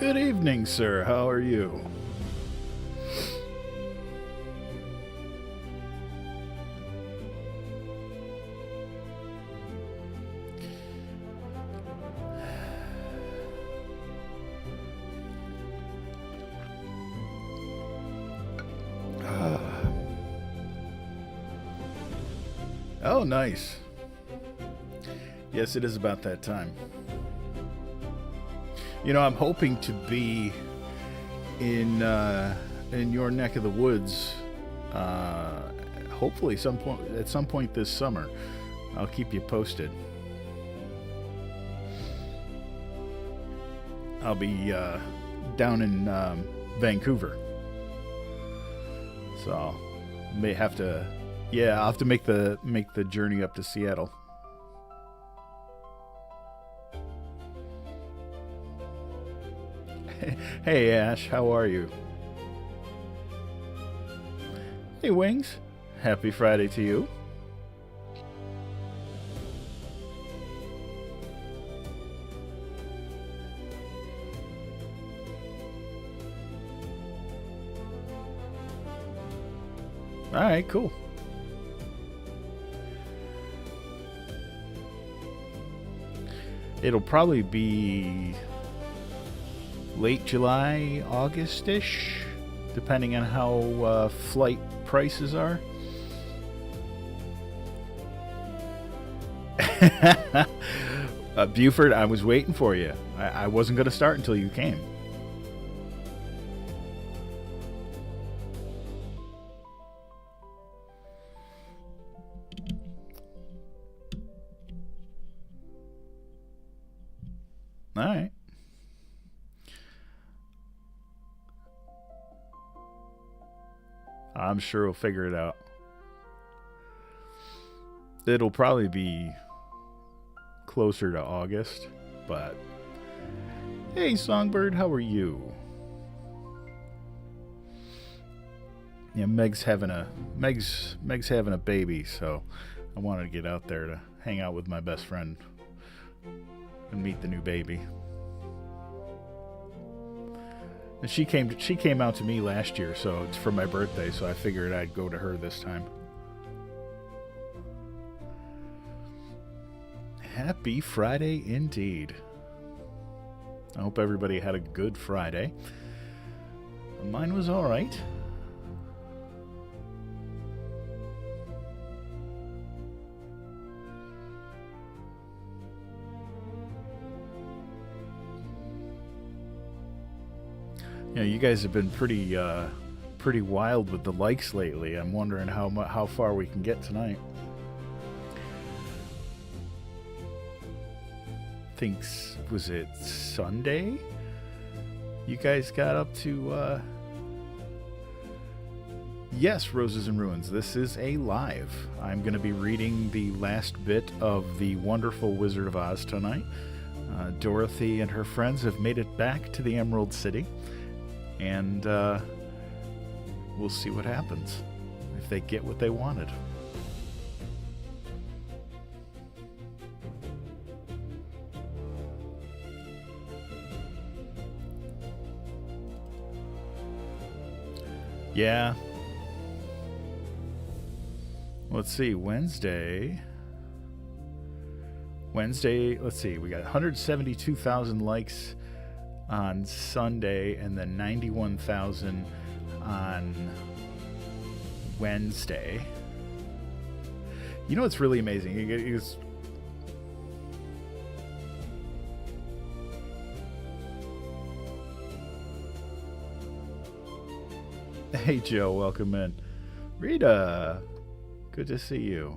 Good evening, sir. How are you? Oh, nice. Yes, it is about that time. You know, I'm hoping to be in your neck of the woods. Hopefully, at some point this summer. I'll keep you posted. I'll be down in Vancouver, so I may have to. Yeah, I'll have to make the journey up to Seattle. Hey Ash, how are you? Hey Wings, happy Friday to you. All right, cool. It'll probably be late July, August-ish, depending on how flight prices are. Buford, I was waiting for you. I wasn't going to start until you came. All right. I'm sure we'll figure it out. It'll probably be closer to August, but hey Songbird, how are you? Yeah, Meg's having a baby, so I wanted to get out there to hang out with my best friend and meet the new baby. And she came out to me last year, so it's for my birthday, so I figured I'd go to her this time. Happy Friday indeed. I hope everybody had a good Friday. Mine was all right. You know, you guys have been pretty wild with the likes lately. I'm wondering how far we can get tonight. Was it Sunday? You guys got up to yes, Roses and Ruins. This is a live. I'm going to be reading the last bit of The Wonderful Wizard of Oz tonight. Dorothy and her friends have made it back to the Emerald City. And we'll see what happens if they get what they wanted. Yeah. Let's see, Wednesday, let's see, we got 172,000 likes on Sunday, and then 91,000 on Wednesday. You know what's really amazing? Hey Joe, welcome in. Rita, good to see you.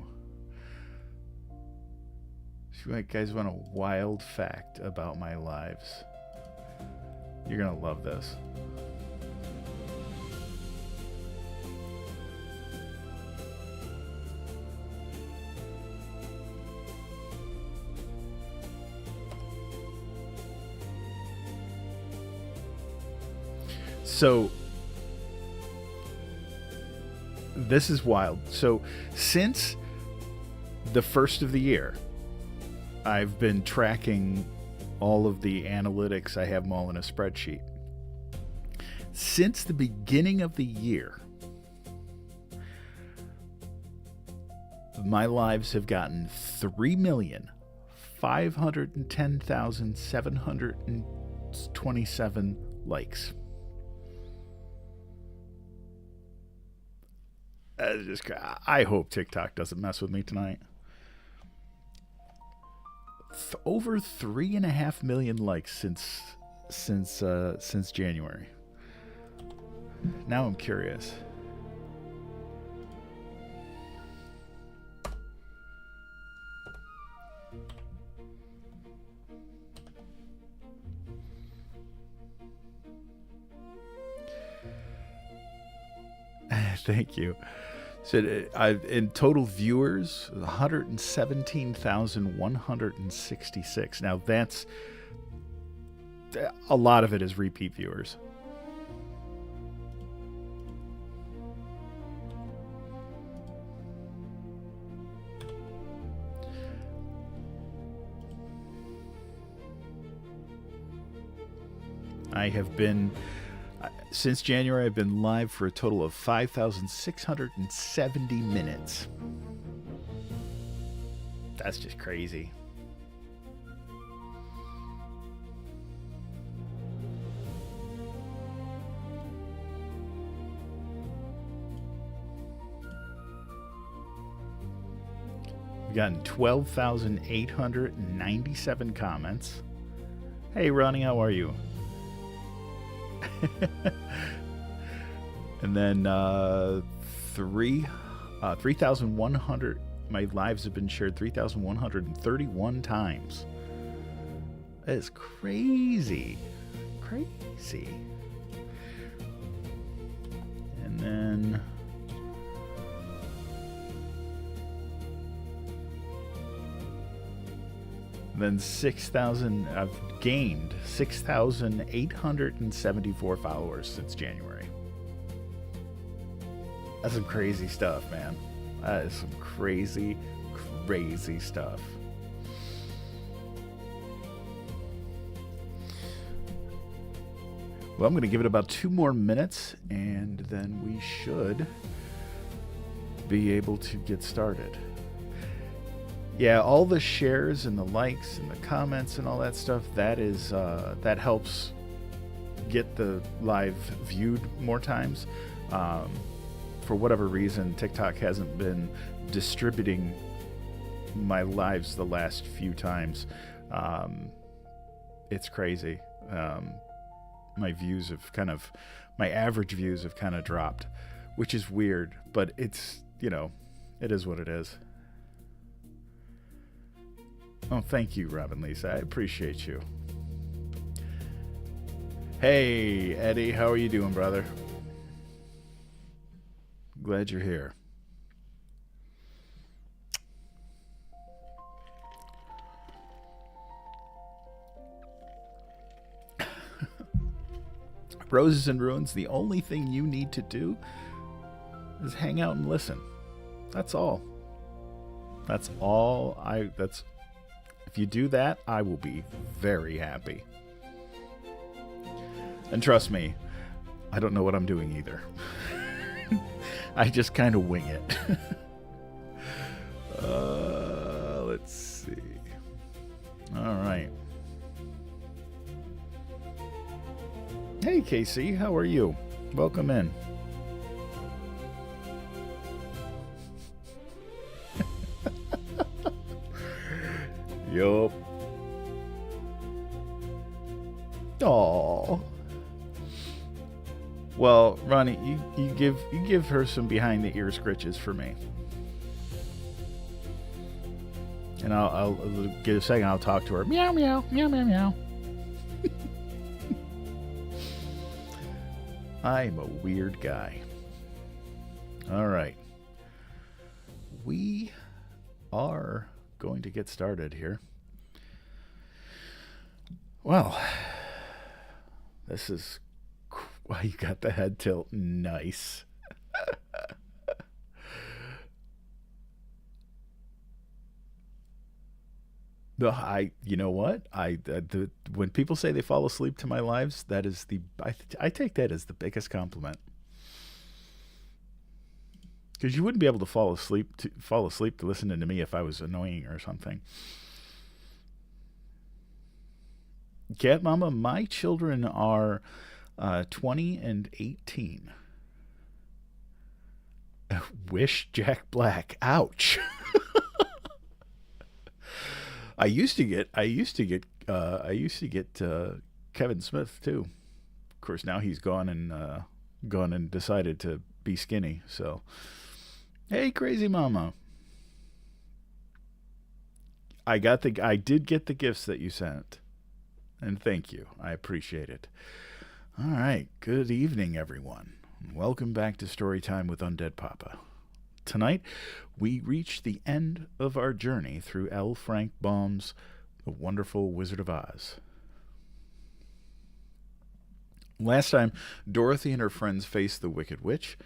You guys want a wild fact about my lives? You're gonna love this. So this is wild. So since the first of the year, I've been tracking all of the analytics, I have them all in a spreadsheet. Since the beginning of the year, my lives have gotten 3,510,727 likes. I hope TikTok doesn't mess with me tonight. Over 3.5 million likes since January. Now I'm curious. Thank you. So in total viewers, 117,166. Now that's a lot of it is repeat viewers. I have been, since January, I've been live for a total of 5,670 minutes. That's just crazy. We've gotten 12,897 comments. Hey, Ronnie, how are you? And then 3,100. My lives have been shared 3,131 times. That is crazy. Crazy. And then 6,000. I've gained 6,874 followers since January. That's some crazy stuff, man. That is some crazy, crazy stuff. Well, I'm going to give it about 2 more minutes, and then we should be able to get started. Yeah, all the shares and the likes and the comments and all that stuff, that is that helps get the live viewed more times. For whatever reason, TikTok hasn't been distributing my lives the last few times. It's crazy. My views have my average views have kind of dropped, which is weird, but it's, it is what it is. Oh, thank you, Robin Lisa. I appreciate you. Hey, Eddie, how are you doing, brother? Glad you're here. Roses and Ruins, the only thing you need to do is hang out and listen. That's all. That's all if you do that, I will be very happy. And trust me, I don't know what I'm doing either. I just kind of wing it. Let's see. All right. Hey, Casey, how are you? Welcome in. Yup. Aww. Well, Ronnie, you give her some behind the ear scritches for me, and I'll get a second. I'll talk to her. Meow meow meow meow meow. I'm a weird guy. All right, we are going to get started here. Well, this is why you got the head tilt. Nice. No, you know what? When people say they fall asleep to my lives, that is I take that as the biggest compliment. Because you wouldn't be able to fall asleep to listening to me if I was annoying or something. Cat Mama, my children are 20 and 18. Wish Jack Black. Ouch. I used to get Kevin Smith too. Of course, now he's gone and decided to be skinny. So, hey, crazy mama. I did get the gifts that you sent, and thank you. I appreciate it. All right, good evening, everyone. Welcome back to Storytime with UndeadPapa. Tonight, we reach the end of our journey through L. Frank Baum's The Wonderful Wizard of Oz. Last time, Dorothy and her friends faced the Wicked Witch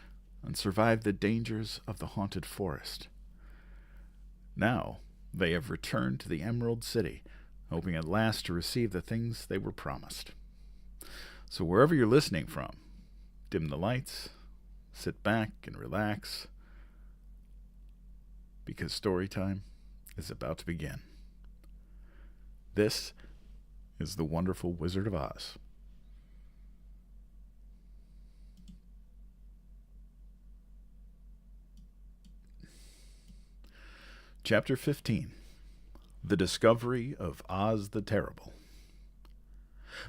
and survived the dangers of the haunted forest. Now, they have returned to the Emerald City, hoping at last to receive the things they were promised. So wherever you're listening from, dim the lights, sit back and relax, because story time is about to begin. This is The Wonderful Wizard of Oz. Chapter 15. The Discovery of Oz the Terrible.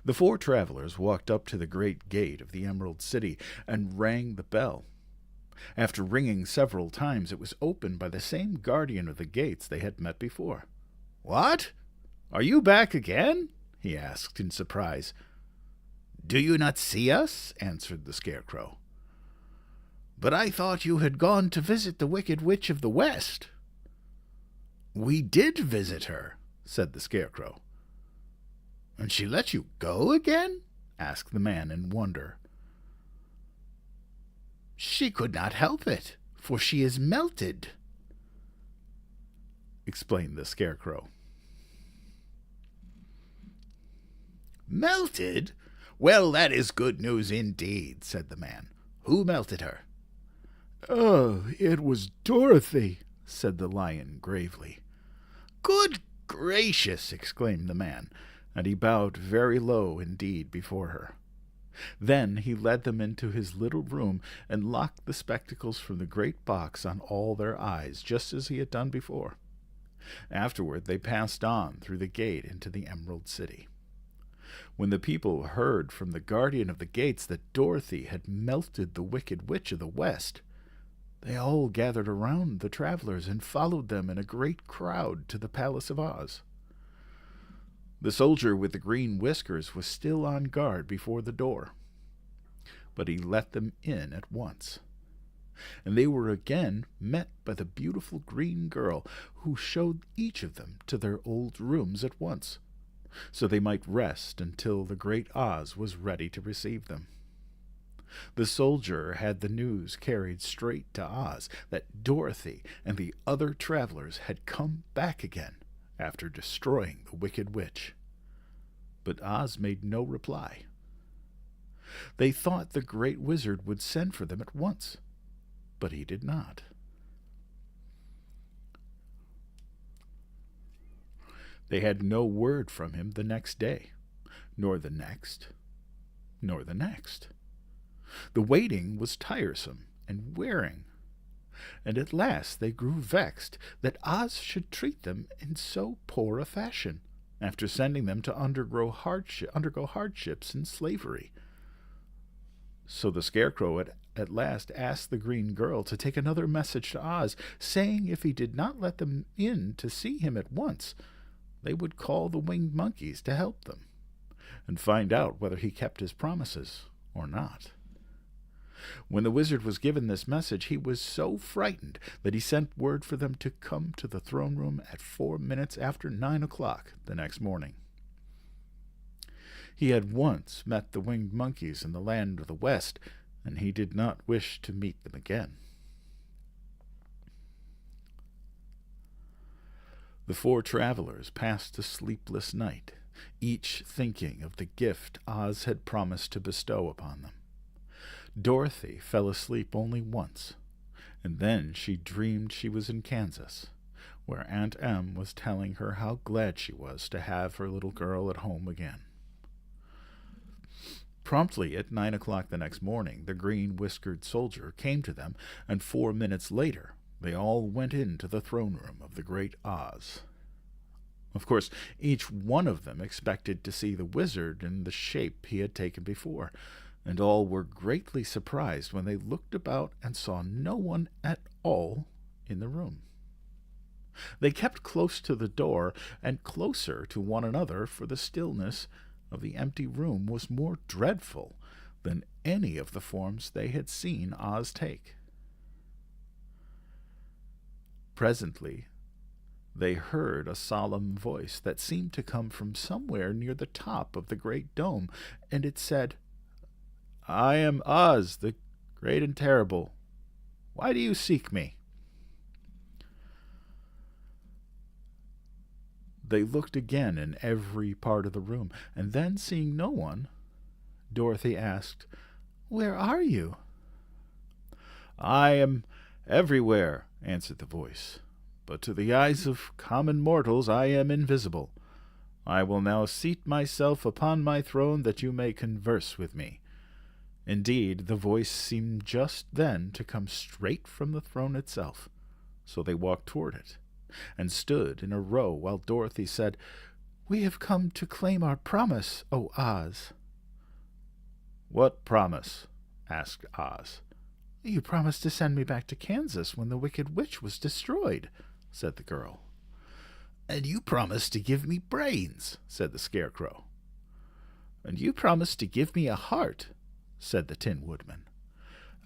The four travelers walked up to the great gate of the Emerald City and rang the bell. After ringing several times, it was opened by the same guardian of the gates they had met before. "What? Are you back again?" he asked in surprise. "Do you not see us?" answered the Scarecrow. "But I thought you had gone to visit the Wicked Witch of the West." "We did visit her," said the Scarecrow. "And she let you go again?" asked the man in wonder. "She could not help it, for she is melted," explained the Scarecrow. "Melted? Well, that is good news indeed," said the man. "Who melted her?" "Oh, it was Dorothy," said the lion gravely. "Good gracious!" exclaimed the man, and he bowed very low indeed before her. Then he led them into his little room and locked the spectacles from the great box on all their eyes, just as he had done before. Afterward they passed on through the gate into the Emerald City. When the people heard from the guardian of the gates that Dorothy had melted the Wicked Witch of the West, they all gathered around the travelers and followed them in a great crowd to the Palace of Oz. The soldier with the green whiskers was still on guard before the door, but he let them in at once. And they were again met by the beautiful green girl, who showed each of them to their old rooms at once, so they might rest until the great Oz was ready to receive them. The soldier had the news carried straight to Oz that Dorothy and the other travelers had come back again after destroying the Wicked Witch. But Oz made no reply. They thought the great wizard would send for them at once, but he did not. They had no word from him the next day, nor the next, nor the next. The waiting was tiresome and wearing, and at last they grew vexed that Oz should treat them in so poor a fashion, after sending them to undergo hardships and slavery. So the Scarecrow at last asked the green girl to take another message to Oz, saying if he did not let them in to see him at once, they would call the winged monkeys to help them, and find out whether he kept his promises or not. When the wizard was given this message, he was so frightened that he sent word for them to come to the throne room at 4 minutes after 9 o'clock the next morning. He had once met the winged monkeys in the land of the West, and he did not wish to meet them again. The four travelers passed a sleepless night, each thinking of the gift Oz had promised to bestow upon them. Dorothy fell asleep only once, and then she dreamed she was in Kansas, where Aunt Em was telling her how glad she was to have her little girl at home again. Promptly at 9 o'clock the next morning, the green-whiskered soldier came to them, and 4 minutes later they all went into the throne room of the great Oz. Of course, each one of them expected to see the wizard in the shape he had taken before, and all were greatly surprised when they looked about and saw no one at all in the room. They kept close to the door and closer to one another, for the stillness of the empty room was more dreadful than any of the forms they had seen Oz take. Presently, they heard a solemn voice that seemed to come from somewhere near the top of the great dome, and it said, "I am Oz, the great and terrible. Why do you seek me?" They looked again in every part of the room, and then, seeing no one, Dorothy asked, "Where are you?" "I am everywhere," answered the voice, "but to the eyes of common mortals I am invisible. I will now seat myself upon my throne that you may converse with me." Indeed, the voice seemed just then to come straight from the throne itself, so they walked toward it, and stood in a row while Dorothy said, "We have come to claim our promise, O Oz." "What promise?" asked Oz. "You promised to send me back to Kansas when the Wicked Witch was destroyed," said the girl. "And you promised to give me brains," said the Scarecrow. "And you promised to give me a heart," said the Tin Woodman.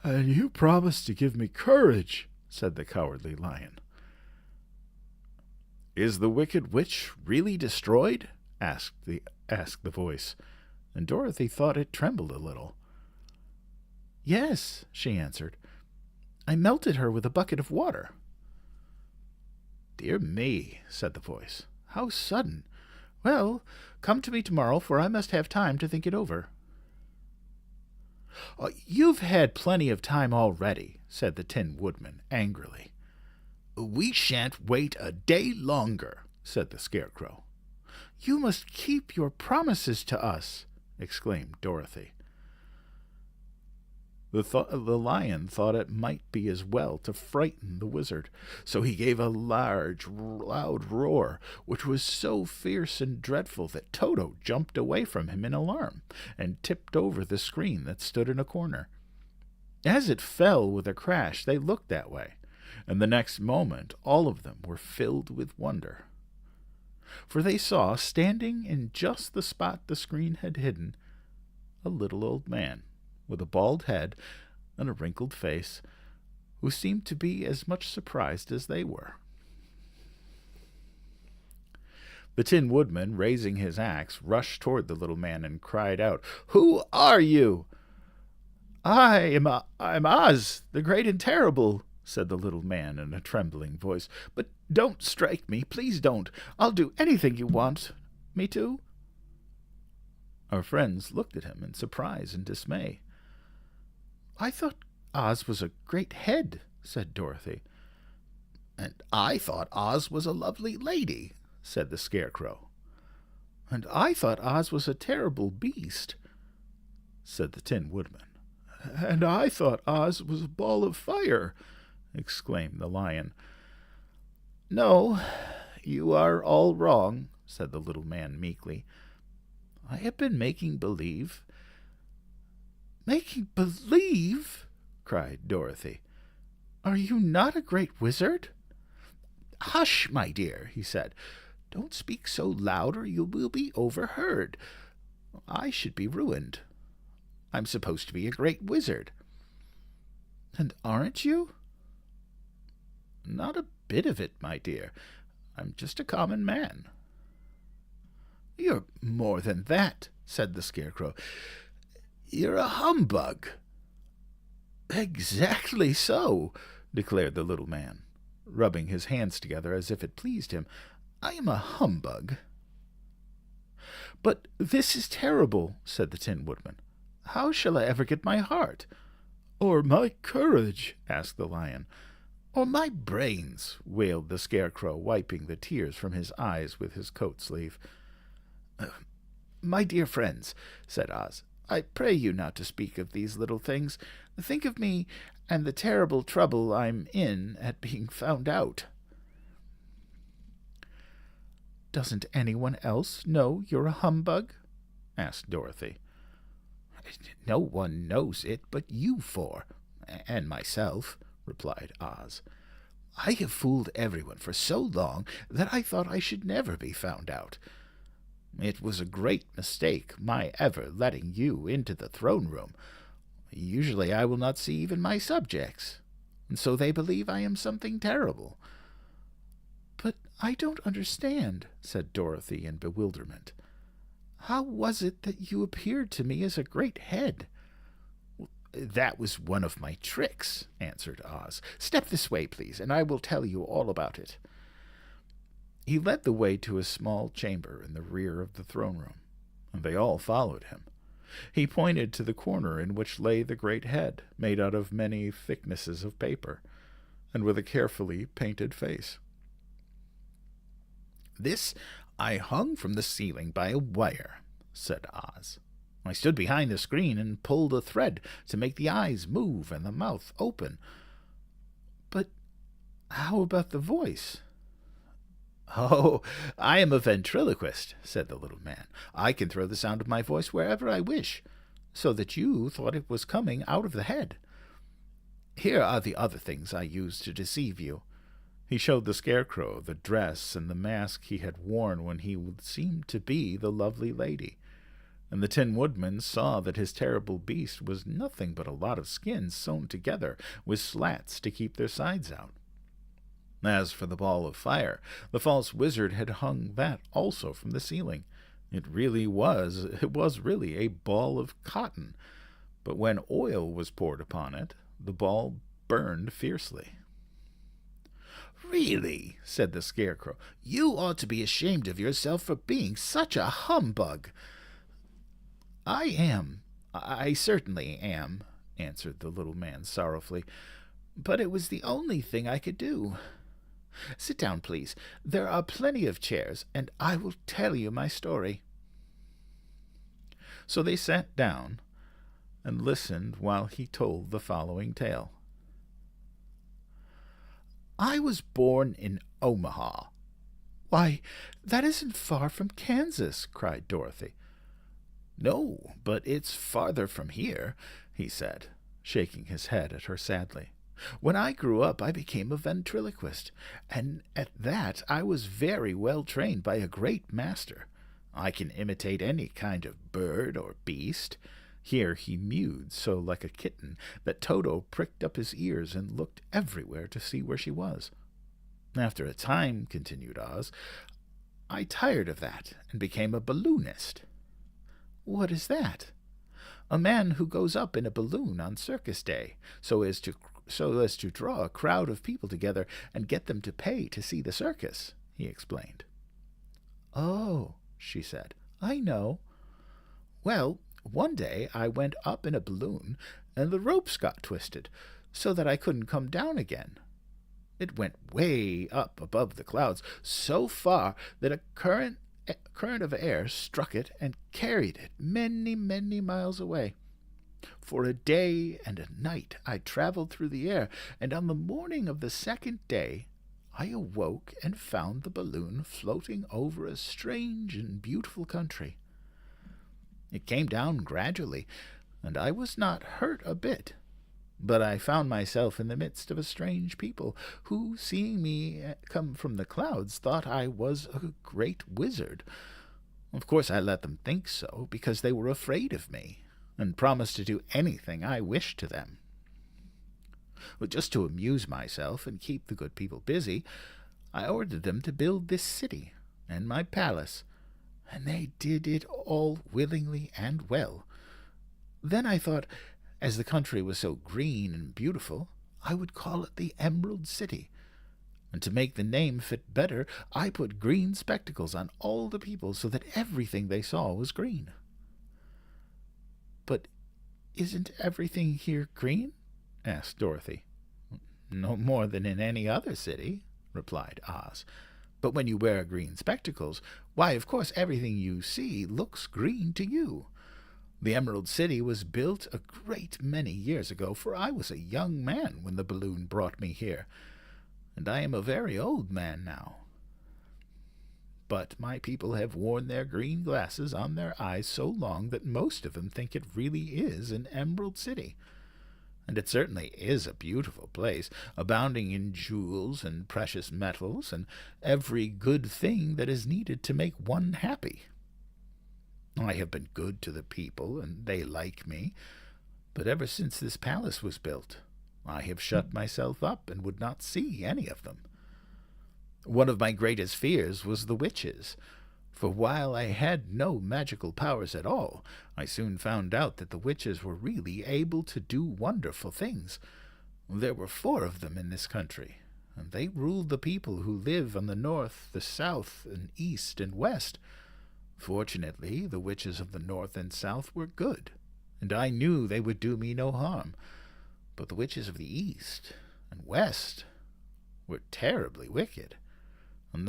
"And you promised to give me courage," said the Cowardly Lion. "Is the Wicked Witch really destroyed?" asked the voice, and Dorothy thought it trembled a little. "Yes," she answered. "I melted her with a bucket of water." "Dear me," said the voice. "How sudden! Well, come to me tomorrow, for I must have time to think it over." "You've had plenty of time already," said the Tin Woodman angrily. "We shan't wait a day longer," said the Scarecrow. "You must keep your promises to us," exclaimed Dorothy. The lion thought it might be as well to frighten the wizard, so he gave a large, loud roar, which was so fierce and dreadful that Toto jumped away from him in alarm, and tipped over the screen that stood in a corner. As it fell with a crash, they looked that way, and the next moment all of them were filled with wonder. For they saw, standing in just the spot the screen had hidden, a little old man, with a bald head and a wrinkled face, who seemed to be as much surprised as they were. The Tin Woodman, raising his axe, rushed toward the little man and cried out, "Who are you?" I'm Oz, the great and terrible," said the little man in a trembling voice. "But don't strike me, please don't. I'll do anything you want me to." Our friends looked at him in surprise and dismay. "I thought Oz was a great head," said Dorothy. "And I thought Oz was a lovely lady," said the Scarecrow. "And I thought Oz was a terrible beast," said the Tin Woodman. "And I thought Oz was a ball of fire," exclaimed the lion. "No, you are all wrong," said the little man meekly. "I have been making believe." "Making believe?" cried Dorothy. "Are you not a great wizard?" "Hush, my dear," he said. "Don't speak so loud or you will be overheard. I should be ruined. I'm supposed to be a great wizard." "And aren't you?" "Not a bit of it, my dear. I'm just a common man." "You're more than that," said the Scarecrow. "You're a humbug." "Exactly so," declared the little man, rubbing his hands together as if it pleased him. I am a humbug." "But this is terrible," said the Tin Woodman. "How shall I ever get my heart?" "Or my courage?" asked the Lion. "Or my brains?" wailed the Scarecrow, wiping the tears from his eyes with his coat sleeve. "My dear friends," said Oz, "I pray you not to speak of these little things. Think of me and the terrible trouble I'm in at being found out." "Doesn't anyone else know you're a humbug?" asked Dorothy. "No one knows it but you four, and myself," replied Oz. "I have fooled everyone for so long that I thought I should never be found out. It was a great mistake, my ever letting you into the throne room. Usually I will not see even my subjects, and so they believe I am something terrible." "But I don't understand," said Dorothy in bewilderment. "How was it that you appeared to me as a great head?" "That was one of my tricks," answered Oz. "Step this way, please, and I will tell you all about it." He led the way to a small chamber in the rear of the throne room, and they all followed him. He pointed to the corner in which lay the great head, made out of many thicknesses of paper, and with a carefully painted face. "This I hung from the ceiling by a wire," said Oz. "I stood behind the screen and pulled a thread to make the eyes move and the mouth open." "But how about the voice?" "Oh, I am a ventriloquist," said the little man. "I can throw the sound of my voice wherever I wish, so that you thought it was coming out of the head. Here are the other things I used to deceive you." He showed the Scarecrow the dress and the mask he had worn when he seemed to be the lovely lady, and the Tin Woodman saw that his terrible beast was nothing but a lot of skins sewn together with slats to keep their sides out. As for the ball of fire, the false wizard had hung that also from the ceiling. It was really a ball of cotton, but when oil was poured upon it, the ball burned fiercely. "Really," said the Scarecrow, "you ought to be ashamed of yourself for being such a humbug." "I am. I certainly am," answered the little man sorrowfully. "But it was the only thing I could do. Sit down, please. There are plenty of chairs, and I will tell you my story." So they sat down and listened while he told the following tale. "I was born in Omaha." "Why, that isn't far from Kansas," cried Dorothy. "No, but it's farther from here," he said, shaking his head at her sadly. "When I grew up, I became a ventriloquist, and at that I was very well trained by a great master. I can imitate any kind of bird or beast." Here he mewed so like a kitten that Toto pricked up his ears and looked everywhere to see where she was. "After a time," continued Oz, "I tired of that and became a balloonist." "What is that?" "A man who goes up in a balloon on circus day, so as to draw a crowd of people together and get them to pay to see the circus," he explained. "Oh," she said, "I know." "Well, one day I went up in a balloon, and the ropes got twisted, so that I couldn't come down again. It went way up above the clouds, so far that a current of air struck it and carried it many, many miles away. For a day and a night I traveled through the air, and on the morning of the second day I awoke and found the balloon floating over a strange and beautiful country. It came down gradually, and I was not hurt a bit, but I found myself in the midst of a strange people, who, seeing me come from the clouds, thought I was a great wizard. Of course I let them think so, because they were afraid of me, and promised to do anything I wished to them. Just to amuse myself and keep the good people busy, I ordered them to build this city and my palace, and they did it all willingly and well. Then I thought, as the country was so green and beautiful, I would call it the Emerald City. And to make the name fit better, I put green spectacles on all the people so that everything they saw was green." "But isn't everything here green?" asked Dorothy. "No more than in any other city," replied Oz. "But when you wear green spectacles, why, of course, everything you see looks green to you. The Emerald City was built a great many years ago, for I was a young man when the balloon brought me here, and I am a very old man now. But my people have worn their green glasses on their eyes so long that most of them think it really is an Emerald City. And it certainly is a beautiful place, abounding in jewels and precious metals and every good thing that is needed to make one happy. I have been good to the people, and they like me, but ever since this palace was built, I have shut myself up and would not see any of them. One of my greatest fears was the witches, for while I had no magical powers at all, I soon found out that the witches were really able to do wonderful things. There were 4 of them in this country, and they ruled the people who live on the north, the south, and east and west. Fortunately, the witches of the north and south were good, and I knew they would do me no harm. But the witches of the east and west were terribly wicked, and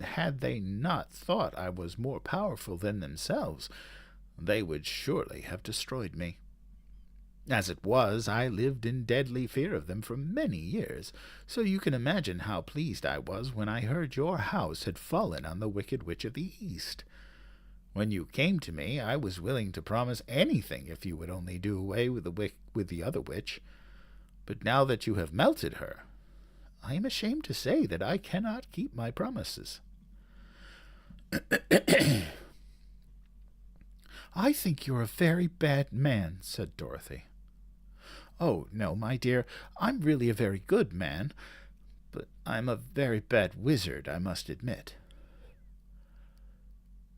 had they not thought I was more powerful than themselves, they would surely have destroyed me. As it was, I lived in deadly fear of them for many years, so you can imagine how pleased I was when I heard your house had fallen on the Wicked Witch of the East. When you came to me, I was willing to promise anything if you would only do away with the other witch. But now that you have melted her, I am ashamed to say that I cannot keep my promises." "I think you're a very bad man," said Dorothy. "Oh, no, my dear, I'm really a very good man, but I'm a very bad wizard, I must admit."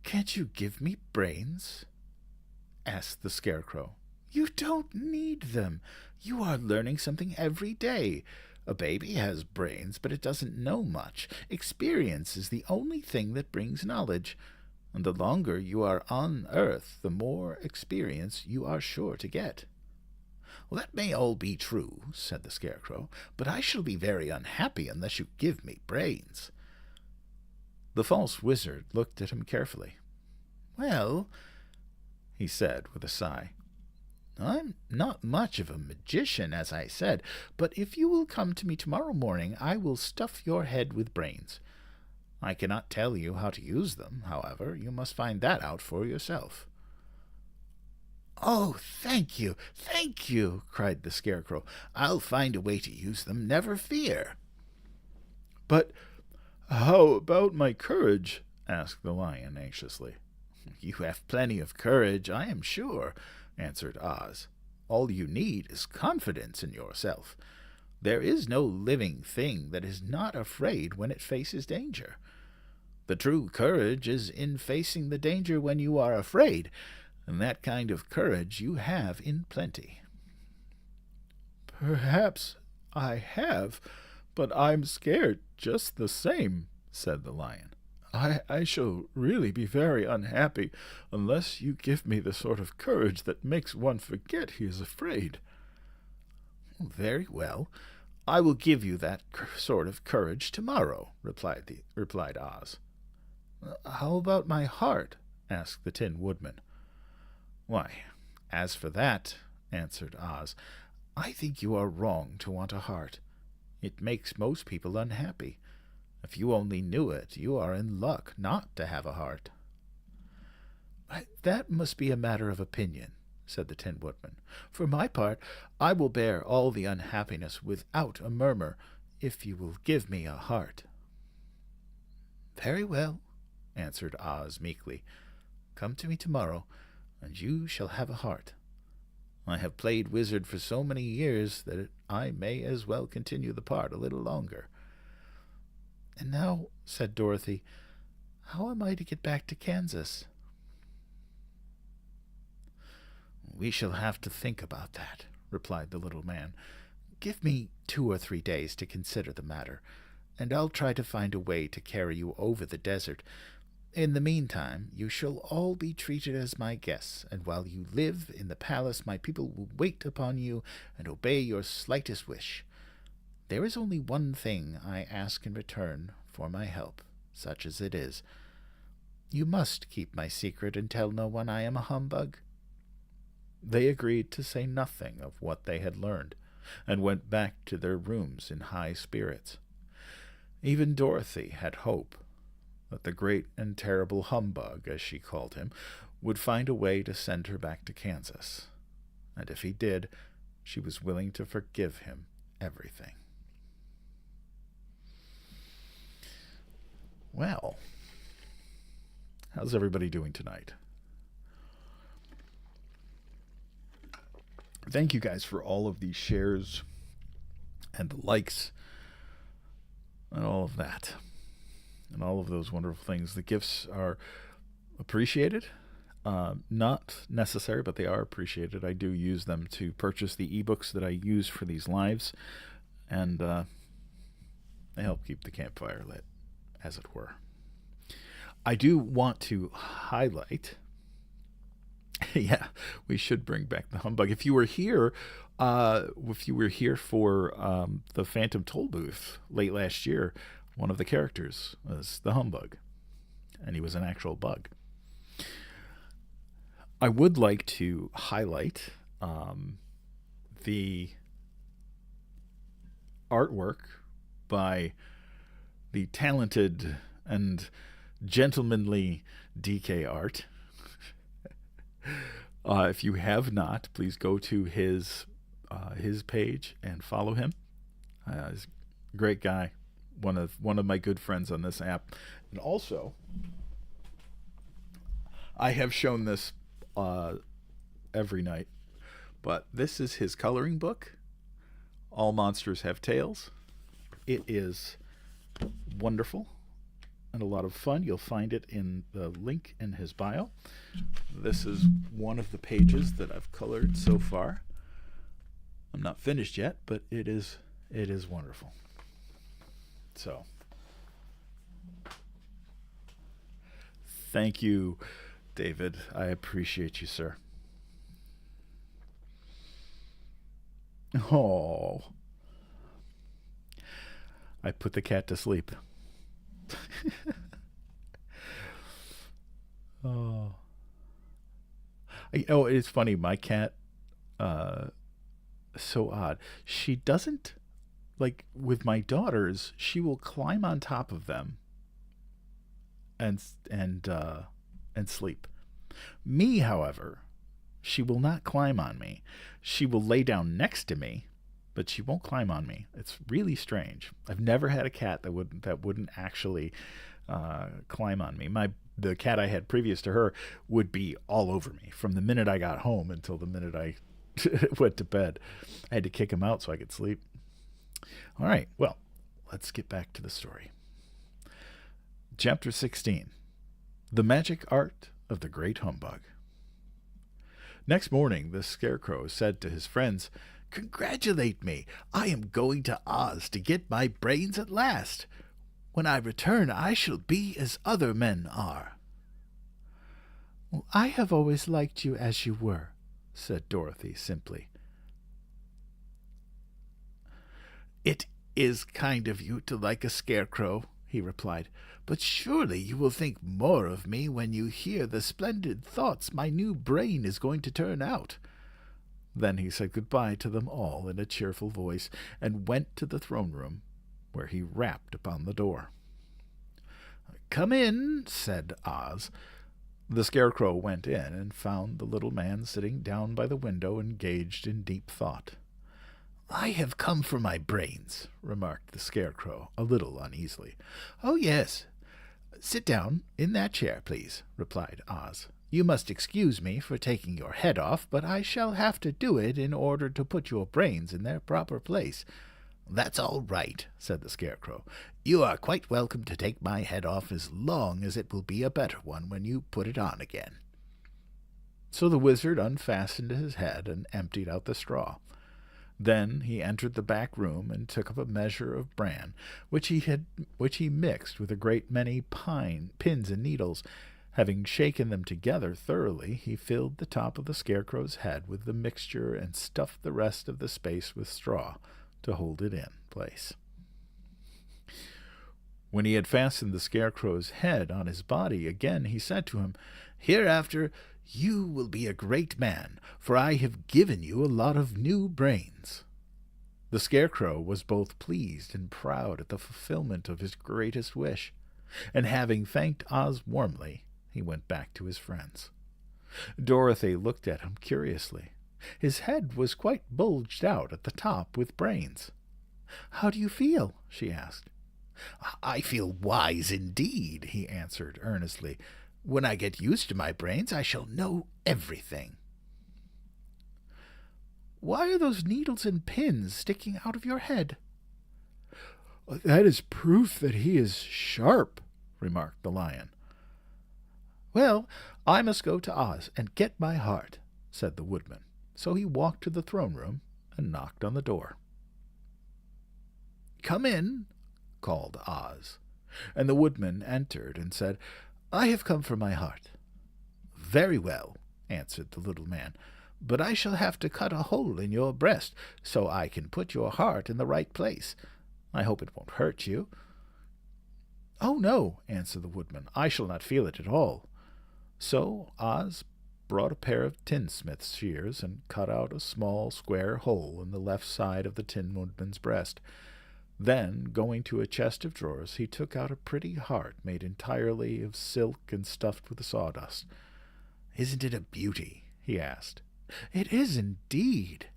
"Can't you give me brains?" asked the Scarecrow. "You don't need them. You are learning something every day. A baby has brains, but it doesn't know much. Experience is the only thing that brings knowledge, and the longer you are on Earth, the more experience you are sure to get." "Well, that may all be true," said the Scarecrow, "but I shall be very unhappy unless you give me brains." The false wizard looked at him carefully. "Well," he said with a sigh, "I'm not much of a magician, as I said, but if you will come to me tomorrow morning, I will stuff your head with brains. I cannot tell you how to use them, however. You must find that out for yourself." "Oh, thank you, cried the Scarecrow. "I'll find a way to use them, never fear." "But how about my courage?" asked the Lion anxiously. "You have plenty of courage, I am sure," answered Oz. "All you need is confidence in yourself. There is no living thing that is not afraid when it faces danger. The true courage is in facing the danger when you are afraid, and that kind of courage you have in plenty." "Perhaps I have, but I'm scared just the same," said the Lion. I shall really be very unhappy unless you give me the sort of courage that makes one forget he is afraid." "Very well. I will give you that sort of courage tomorrow," replied Oz. "How about my heart?" asked the Tin Woodman. "Why, as for that," answered Oz, "I think you are wrong to want a heart. It makes most people unhappy. If you only knew it, you are in luck not to have a heart." "That must be a matter of opinion," said the Tin Woodman. "For my part, I will bear all the unhappiness without a murmur, if you will give me a heart." "Very well," answered Oz meekly. "Come to me tomorrow, and you shall have a heart. I have played wizard for so many years that I may as well continue the part a little longer." "And now," said Dorothy, "how am I to get back to Kansas?" "We shall have to think about that," replied the little man. "Give me 2 or 3 days to consider the matter, and I'll try to find a way to carry you over the desert. In the meantime, you shall all be treated as my guests, and while you live in the palace, my people will wait upon you and obey your slightest wish. There is only one thing I ask in return for my help, such as it is. You must keep my secret and tell no one I am a humbug." They agreed to say nothing of what they had learned, and went back to their rooms in high spirits. Even Dorothy had hope that the great and terrible humbug, as she called him, would find a way to send her back to Kansas. And if he did, she was willing to forgive him everything. Well, how's everybody doing tonight? Thank you guys for all of these shares and the likes and all of that and all of those wonderful things. The gifts are appreciated. Not necessary, but they are appreciated. I do use them to purchase the ebooks that I use for these lives, and they help keep the campfire lit, as it were. I do want to highlight... Yeah, we should bring back the humbug. If you were here for the Phantom Toll booth late last year, one of the characters was the humbug, and he was an actual bug. I would like to highlight the artwork by the talented and gentlemanly DK Art. If you have not, please go to his page and follow him. He's a great guy, one of my good friends on this app. And also, I have shown this every night, but this is his coloring book, All Monsters Have Tails. It is wonderful and a lot of fun. You'll find it in the link in his bio. This is one of the pages that I've colored so far. I'm not finished yet, but it is wonderful. So, thank you, David. I appreciate you, sir. Oh, I put the cat to sleep. Oh, it's funny. My cat, so odd. She doesn't, like with my daughters, she will climb on top of them and sleep. Me, however, she will not climb on me. She will lay down next to me, but she won't climb on me. It's really strange. I've never had a cat that wouldn't actually climb on me. The cat I had previous to her would be all over me from the minute I got home until the minute I went to bed. I had to kick him out so I could sleep. All right, well, let's get back to the story. Chapter 16, The Magic Art of the Great Humbug. Next morning, the Scarecrow said to his friends, "Congratulate me. I am going to Oz to get my brains at last. When I return, I shall be as other men are." "Well, I have always liked you as you were," said Dorothy simply. "It is kind of you to like a scarecrow," he replied, "but surely you will think more of me when you hear the splendid thoughts my new brain is going to turn out." Then he said goodbye to them all in a cheerful voice and went to the throne room, where he rapped upon the door. "Come in," said Oz. The Scarecrow went in and found the little man sitting down by the window, engaged in deep thought. "I have come for my brains," remarked the Scarecrow, a little uneasily. "Oh, yes. Sit down in that chair, please," replied Oz. "You must excuse me for taking your head off, but I shall have to do it in order to put your brains in their proper place." "That's all right," said the Scarecrow. "You are quite welcome to take my head off as long as it will be a better one when you put it on again." So the wizard unfastened his head and emptied out the straw. Then he entered the back room and took up a measure of bran, which he mixed with a great many pins and needles. Having shaken them together thoroughly, he filled the top of the Scarecrow's head with the mixture and stuffed the rest of the space with straw to hold it in place. When he had fastened the Scarecrow's head on his body again, he said to him, "Hereafter you will be a great man, for I have given you a lot of new brains." The Scarecrow was both pleased and proud at the fulfillment of his greatest wish, and having thanked Oz warmly, he went back to his friends. Dorothy looked at him curiously. His head was quite bulged out at the top with brains. "How do you feel?" she asked. "I feel wise indeed," he answered earnestly. "When I get used to my brains, I shall know everything." "Why are those needles and pins sticking out of your head?" "That is proof that he is sharp," remarked the lion. "Well, I must go to Oz and get my heart," said the woodman. So he walked to the throne room and knocked on the door. "Come in," called Oz, and the woodman entered and said, "I have come for my heart." "Very well," answered the little man, "but I shall have to cut a hole in your breast so I can put your heart in the right place. I hope it won't hurt you." "Oh, no," answered the woodman, "I shall not feel it at all." So Oz brought a pair of tinsmith's shears and cut out a small square hole in the left side of the Tin Woodman's breast. Then, going to a chest of drawers, he took out a pretty heart made entirely of silk and stuffed with sawdust. "Isn't it a beauty?" he asked. "It is indeed,"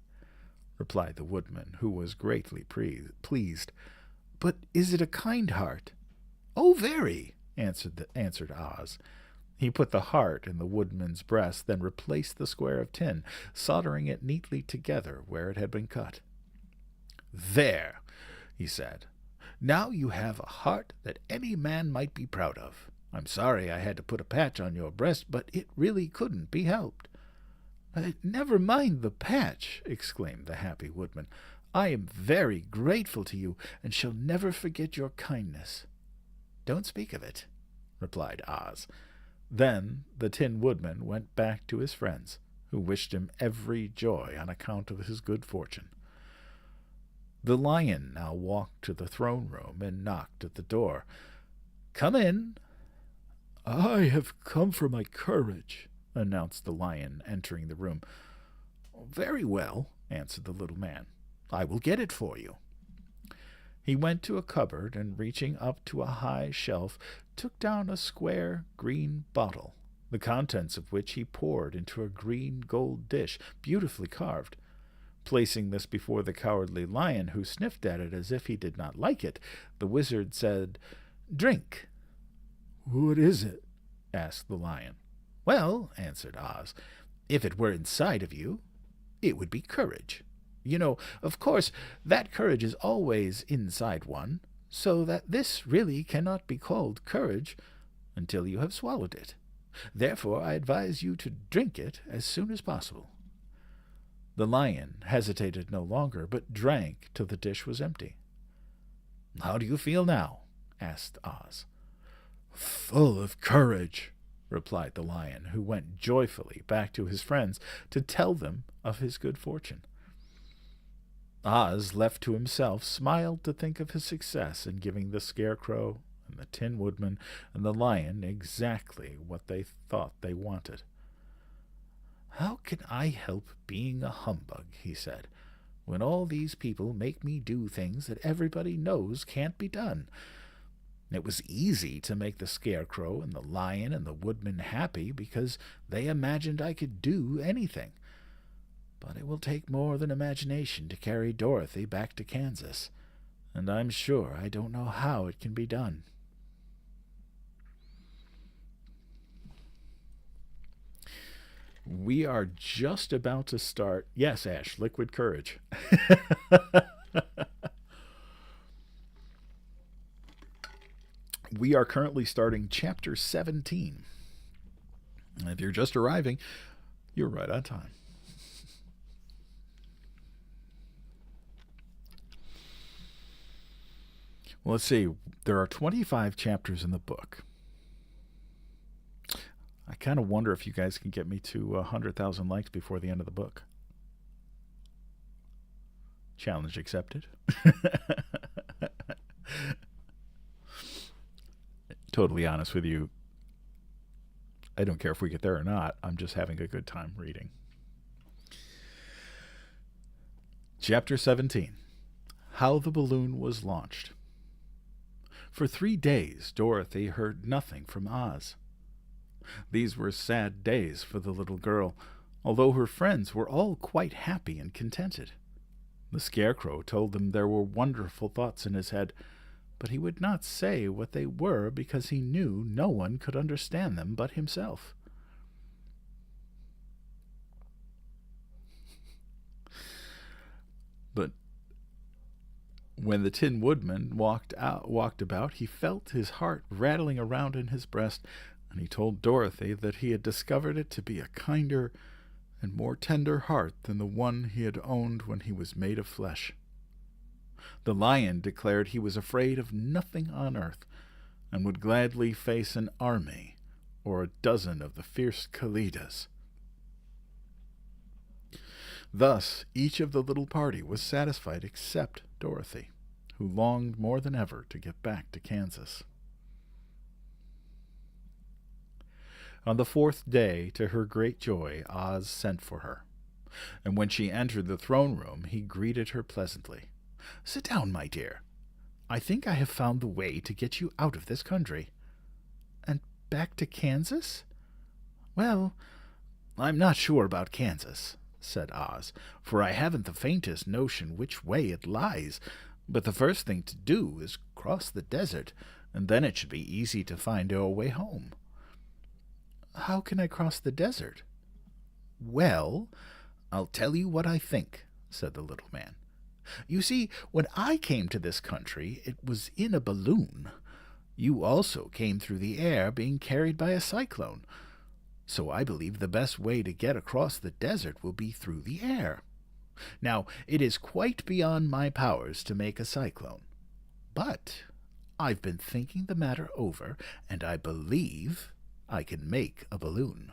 replied the woodman, who was greatly pleased. "But is it a kind heart?" "Oh, very," answered Oz. He put the heart in the woodman's breast, then replaced the square of tin, soldering it neatly together where it had been cut. "There," he said. "Now you have a heart that any man might be proud of. I'm sorry I had to put a patch on your breast, but it really couldn't be helped." "Never mind the patch," exclaimed the happy woodman. "I am very grateful to you, and shall never forget your kindness." "Don't speak of it," replied Oz. Then the Tin Woodman went back to his friends, who wished him every joy on account of his good fortune. The lion now walked to the throne room and knocked at the door. "Come in." "I have come for my courage," announced the lion, entering the room. "Very well," answered the little man. "I will get it for you." He went to a cupboard and, reaching up to a high shelf, took down a square green bottle, the contents of which he poured into a green gold dish, beautifully carved. Placing this before the Cowardly Lion, who sniffed at it as if he did not like it, the wizard said, "Drink." "What is it?" asked the lion. "Well," answered Oz, "if it were inside of you, it would be courage. You know, of course, that courage is always inside one, so that this really cannot be called courage until you have swallowed it. Therefore I advise you to drink it as soon as possible." The lion hesitated no longer, but drank till the dish was empty. "How do you feel now?" asked Oz. "Full of courage," replied the lion, who went joyfully back to his friends to tell them of his good fortune. Oz, left to himself, smiled to think of his success in giving the Scarecrow and the Tin Woodman and the lion exactly what they thought they wanted. "How can I help being a humbug," he said, "when all these people make me do things that everybody knows can't be done? It was easy to make the Scarecrow and the lion and the woodman happy because they imagined I could do anything. But it will take more than imagination to carry Dorothy back to Kansas, and I'm sure I don't know how it can be done." We are just about to start. Yes, Ash, liquid courage. We are currently starting Chapter 17. If you're just arriving, you're right on time. Well, let's see. There are 25 chapters in the book. I kind of wonder if you guys can get me to 100,000 likes before the end of the book. Challenge accepted. Totally honest with you, I don't care if we get there or not. I'm just having a good time reading. Chapter 17. How the Balloon Was Launched. For 3 days, Dorothy heard nothing from Oz. These were sad days for the little girl, although her friends were all quite happy and contented. The Scarecrow told them there were wonderful thoughts in his head, but he would not say what they were because he knew no one could understand them but himself. But when the Tin Woodman walked about, he felt his heart rattling around in his breast, and he told Dorothy that he had discovered it to be a kinder and more tender heart than the one he had owned when he was made of flesh. The Lion declared he was afraid of nothing on earth, and would gladly face an army or a dozen of the fierce Kalidas. Thus, each of the little party was satisfied except Dorothy, who longed more than ever to get back to Kansas. On the 4th day, to her great joy, Oz sent for her, and when she entered the throne room, he greeted her pleasantly. "Sit down, my dear. I think I have found the way to get you out of this country." "And back to Kansas?" "Well, I'm not sure about Kansas," said Oz, "for I haven't the faintest notion which way it lies, but the first thing to do is cross the desert, and then it should be easy to find our way home." "How can I cross the desert?" "Well, I'll tell you what I think," said the little man. "You see, when I came to this country, it was in a balloon. You also came through the air, being carried by a cyclone. So I believe the best way to get across the desert will be through the air. Now, it is quite beyond my powers to make a cyclone, but I've been thinking the matter over, and I believe I can make a balloon."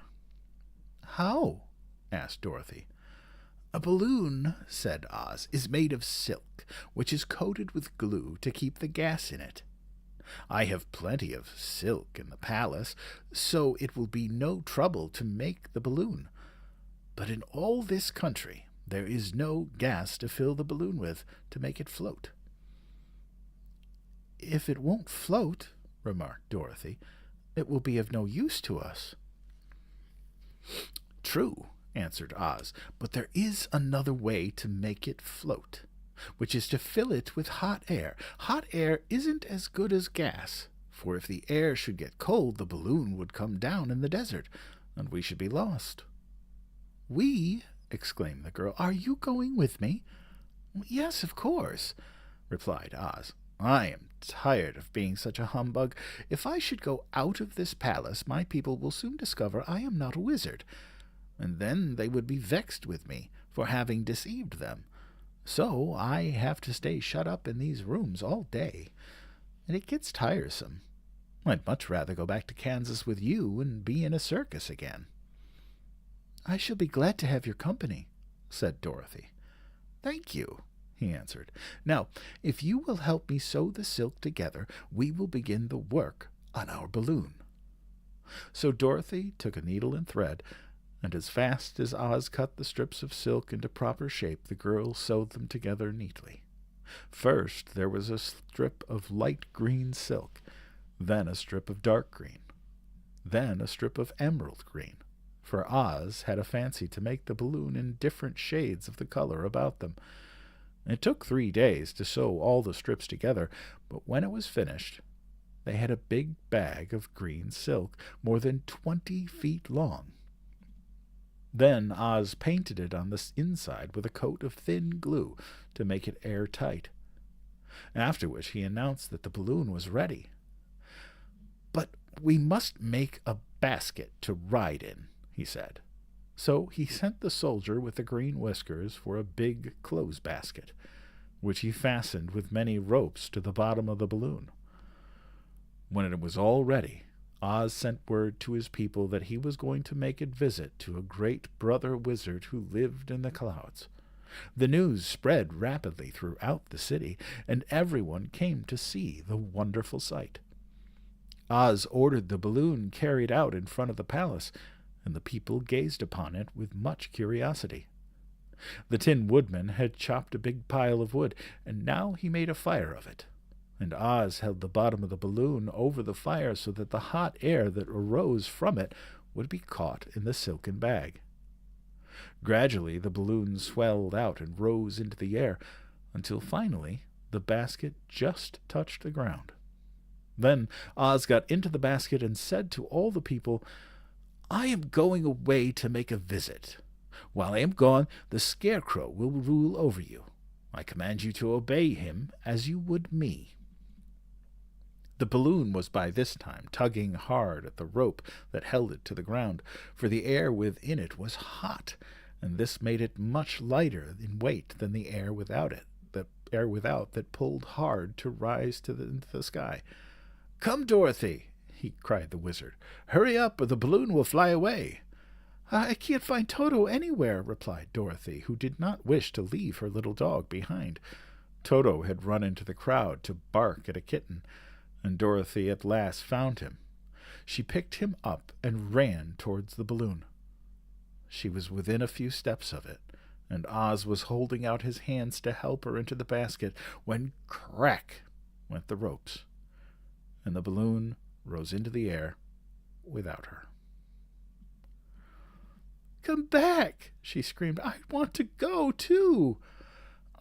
"How?" asked Dorothy. "A balloon," said Oz, "is made of silk, which is coated with glue to keep the gas in it. I have plenty of silk in the palace, so it will be no trouble to make the balloon. But in all this country there is no gas to fill the balloon with to make it float." "If it won't float," remarked Dorothy, "it will be of no use to us." "True," answered Oz, "but there is another way to make it float, which is to fill it with hot air. Hot air isn't as good as gas, for if the air should get cold, the balloon would come down in the desert, and we should be lost." "We?" exclaimed the girl. "Are you going with me?" "Yes, of course," replied Oz. "I am tired of being such a humbug. If I should go out of this palace, my people will soon discover I am not a wizard, and then they would be vexed with me for having deceived them. So I have to stay shut up in these rooms all day, and it gets tiresome. I'd much rather go back to Kansas with you and be in a circus again." "I shall be glad to have your company," said Dorothy. "Thank you," he answered. "Now, if you will help me sew the silk together, we will begin the work on our balloon." So Dorothy took a needle and thread, and as fast as Oz cut the strips of silk into proper shape, the girl sewed them together neatly. First there was a strip of light green silk, then a strip of dark green, then a strip of emerald green, for Oz had a fancy to make the balloon in different shades of the color about them. It took 3 days to sew all the strips together, but when it was finished, they had a big bag of green silk, more than 20 feet long. Then Oz painted it on the inside with a coat of thin glue to make it airtight. After which he announced that the balloon was ready. "But we must make a basket to ride in," he said. So he sent the soldier with the green whiskers for a big clothes basket. which he fastened with many ropes to the bottom of the balloon. When it was all ready, Oz sent word to his people that he was going to make a visit to a great brother wizard who lived in the clouds. The news spread rapidly throughout the city, and everyone came to see the wonderful sight. Oz ordered the balloon carried out in front of the palace, and the people gazed upon it with much curiosity. The Tin Woodman had chopped a big pile of wood, and now he made a fire of it, and Oz held the bottom of the balloon over the fire so that the hot air that arose from it would be caught in the silken bag. Gradually the balloon swelled out and rose into the air, until finally the basket just touched the ground. Then Oz got into the basket and said to all the people, "I am going away to make a visit. While I am gone, the Scarecrow will rule over you. I command you to obey him as you would me." The balloon was by this time tugging hard at the rope that held it to the ground, for the air within it was hot, and this made it much lighter in weight than the air without it, the air without that pulled hard to rise into the sky. "Come, Dorothy," cried the wizard. "Hurry up, or the balloon will fly away." "I can't find Toto anywhere," replied Dorothy, who did not wish to leave her little dog behind. Toto had run into the crowd to bark at a kitten, and Dorothy at last found him. She picked him up and ran towards the balloon. She was within a few steps of it, and Oz was holding out his hands to help her into the basket, when crack went the ropes, and the balloon rose into the air without her. "Come back!" she screamed. "I want to go, too."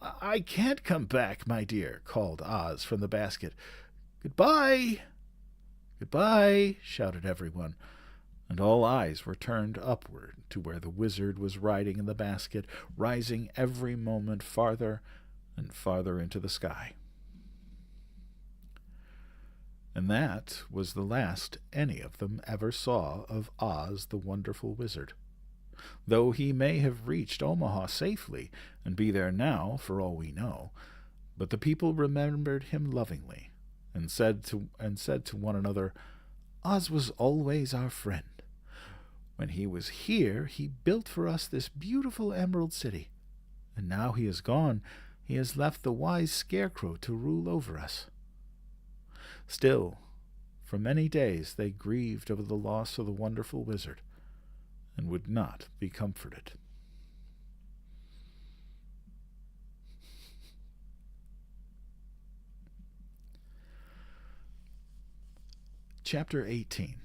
"I can't come back, my dear," called Oz from the basket. "Goodbye!" "Goodbye!" shouted everyone, and all eyes were turned upward to where the wizard was riding in the basket, rising every moment farther and farther into the sky. And that was the last any of them ever saw of Oz the Wonderful Wizard, though he may have reached Omaha safely and be there now, for all we know. But the people remembered him lovingly, and said to one another, "Oz was always our friend. When he was here, he built for us this beautiful Emerald City, and now he is gone, he has left the wise Scarecrow to rule over us." Still, for many days they grieved over the loss of the wonderful wizard, and would not be comforted. Chapter 18.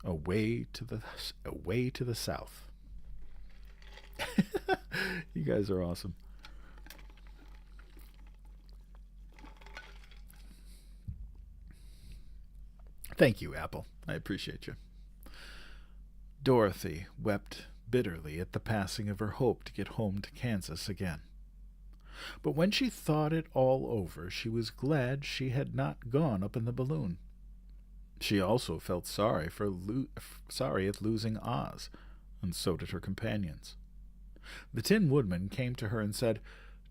Away to the South. You guys are awesome. Thank you, Apple. I appreciate you. Dorothy wept bitterly at the passing of her hope to get home to Kansas again. But when she thought it all over, she was glad she had not gone up in the balloon. She also felt sorry at losing Oz, and so did her companions. The Tin Woodman came to her and said,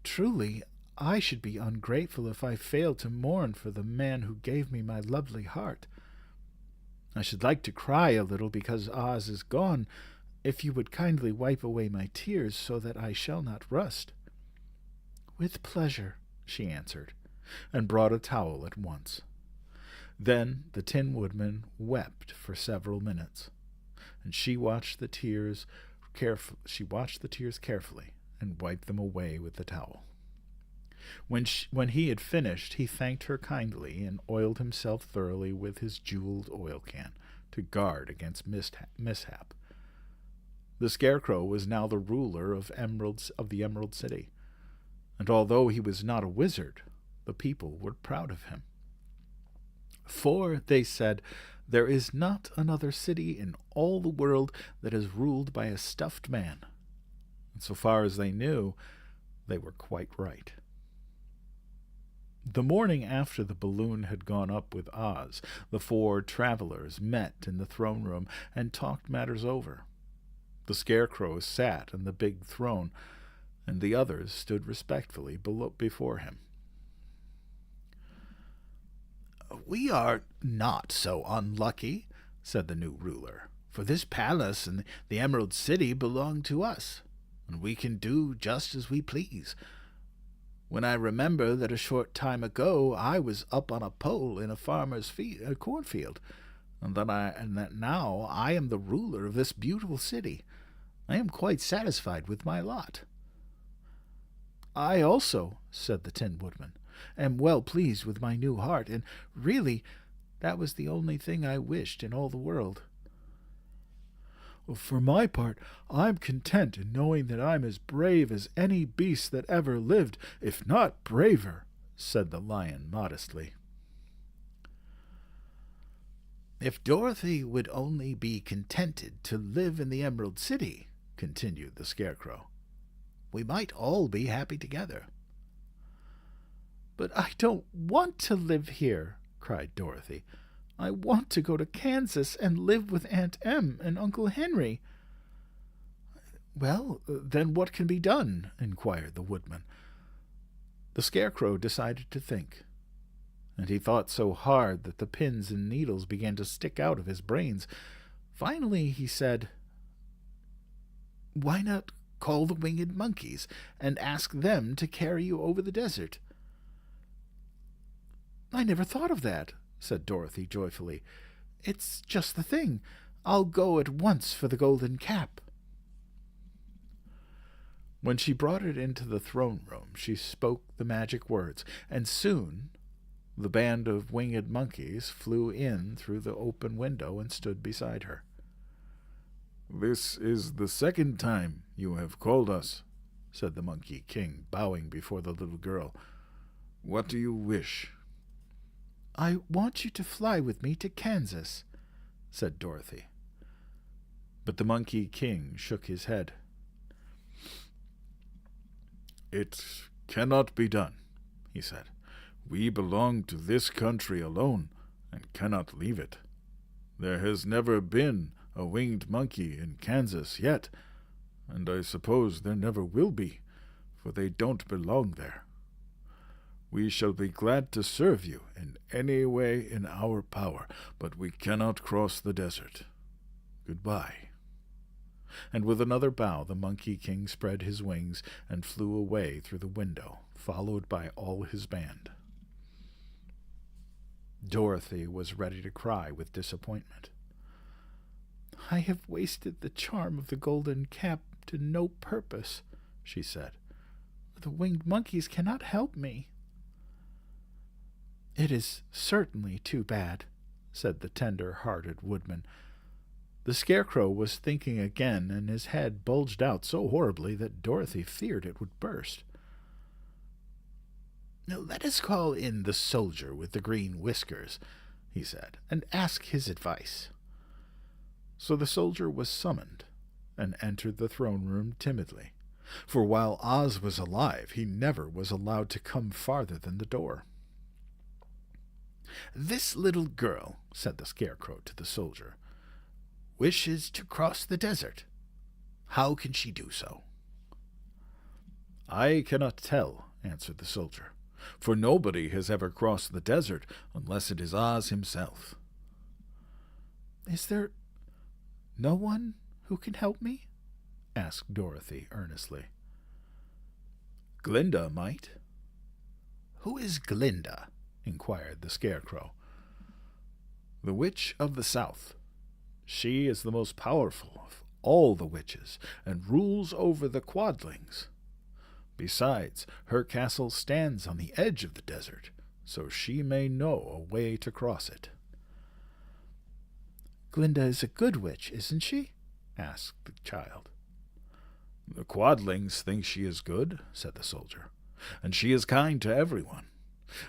"Truly, I should be ungrateful if I failed to mourn for the man who gave me my lovely heart. I should like to cry a little because Oz is gone, if you would kindly wipe away my tears so that I shall not rust." "With pleasure," she answered, and brought a towel at once. Then the Tin Woodman wept for several minutes, and she watched the tears carefully and wiped them away with the towel. When he had finished, he thanked her kindly and oiled himself thoroughly with his jeweled oil can to guard against mishap. The Scarecrow was now the ruler of the Emerald City, and although he was not a wizard, the people were proud of him. "For," they said, "there is not another city in all the world that is ruled by a stuffed man." And so far as they knew, they were quite right. The morning after the balloon had gone up with Oz, the four travelers met in the throne room and talked matters over. The Scarecrow sat on the big throne, and the others stood respectfully before him. "We are not so unlucky," said the new ruler, "for this palace and the Emerald City belong to us, and we can do just as we please. When I remember that a short time ago I was up on a pole in a farmer's cornfield, and that now I am the ruler of this beautiful city, I am quite satisfied with my lot." "I also," said the Tin Woodman, "am well pleased with my new heart, and really that was the only thing I wished in all the world." "For my part, I'm content in knowing that I'm as brave as any beast that ever lived, if not braver," said the lion modestly. "If Dorothy would only be contented to live in the Emerald City," continued the Scarecrow, "we might all be happy together." "But I don't want to live here," cried Dorothy. "I want to go to Kansas and live with Aunt Em and Uncle Henry." "Well, then what can be done?" inquired the Woodman. The Scarecrow decided to think, and he thought so hard that the pins and needles began to stick out of his brains. Finally he said, "Why not call the winged monkeys and ask them to carry you over the desert?" "I never thought of that," said Dorothy joyfully. "It's just the thing. I'll go at once for the golden cap." When she brought it into the throne room, she spoke the magic words, and soon the band of winged monkeys flew in through the open window and stood beside her. "This is the second time you have called us," said the Monkey King, bowing before the little girl. "What do you wish?" "I want you to fly with me to Kansas," said Dorothy. But the Monkey King shook his head. "It cannot be done," he said. "We belong to this country alone, and cannot leave it. There has never been a winged monkey in Kansas yet, and I suppose there never will be, for they don't belong there. We shall be glad to serve you in any way in our power, but we cannot cross the desert. Goodbye." And with another bow the Monkey King spread his wings and flew away through the window, followed by all his band. Dorothy was ready to cry with disappointment. "I have wasted the charm of the golden cap to no purpose," she said. "The winged monkeys cannot help me." "It is certainly too bad," said the tender-hearted Woodman. The Scarecrow was thinking again, and his head bulged out so horribly that Dorothy feared it would burst. "Now let us call in the soldier with the green whiskers," he said, "and ask his advice." So the soldier was summoned, and entered the throne room timidly, for while Oz was alive he never was allowed to come farther than the door. "This little girl," said the Scarecrow to the soldier, "wishes to cross the desert. How can she do so?" "I cannot tell," answered the soldier, "for nobody has ever crossed the desert unless it is Oz himself." "Is there no one who can help me?" asked Dorothy earnestly. "Glinda might." "Who is Glinda?" inquired the Scarecrow. "The Witch of the South. She is the most powerful of all the witches, and rules over the Quadlings. Besides, her castle stands on the edge of the desert, so she may know a way to cross it." "Glinda is a good witch, isn't she?" asked the child. "The Quadlings think she is good," said the soldier, "and she is kind to everyone.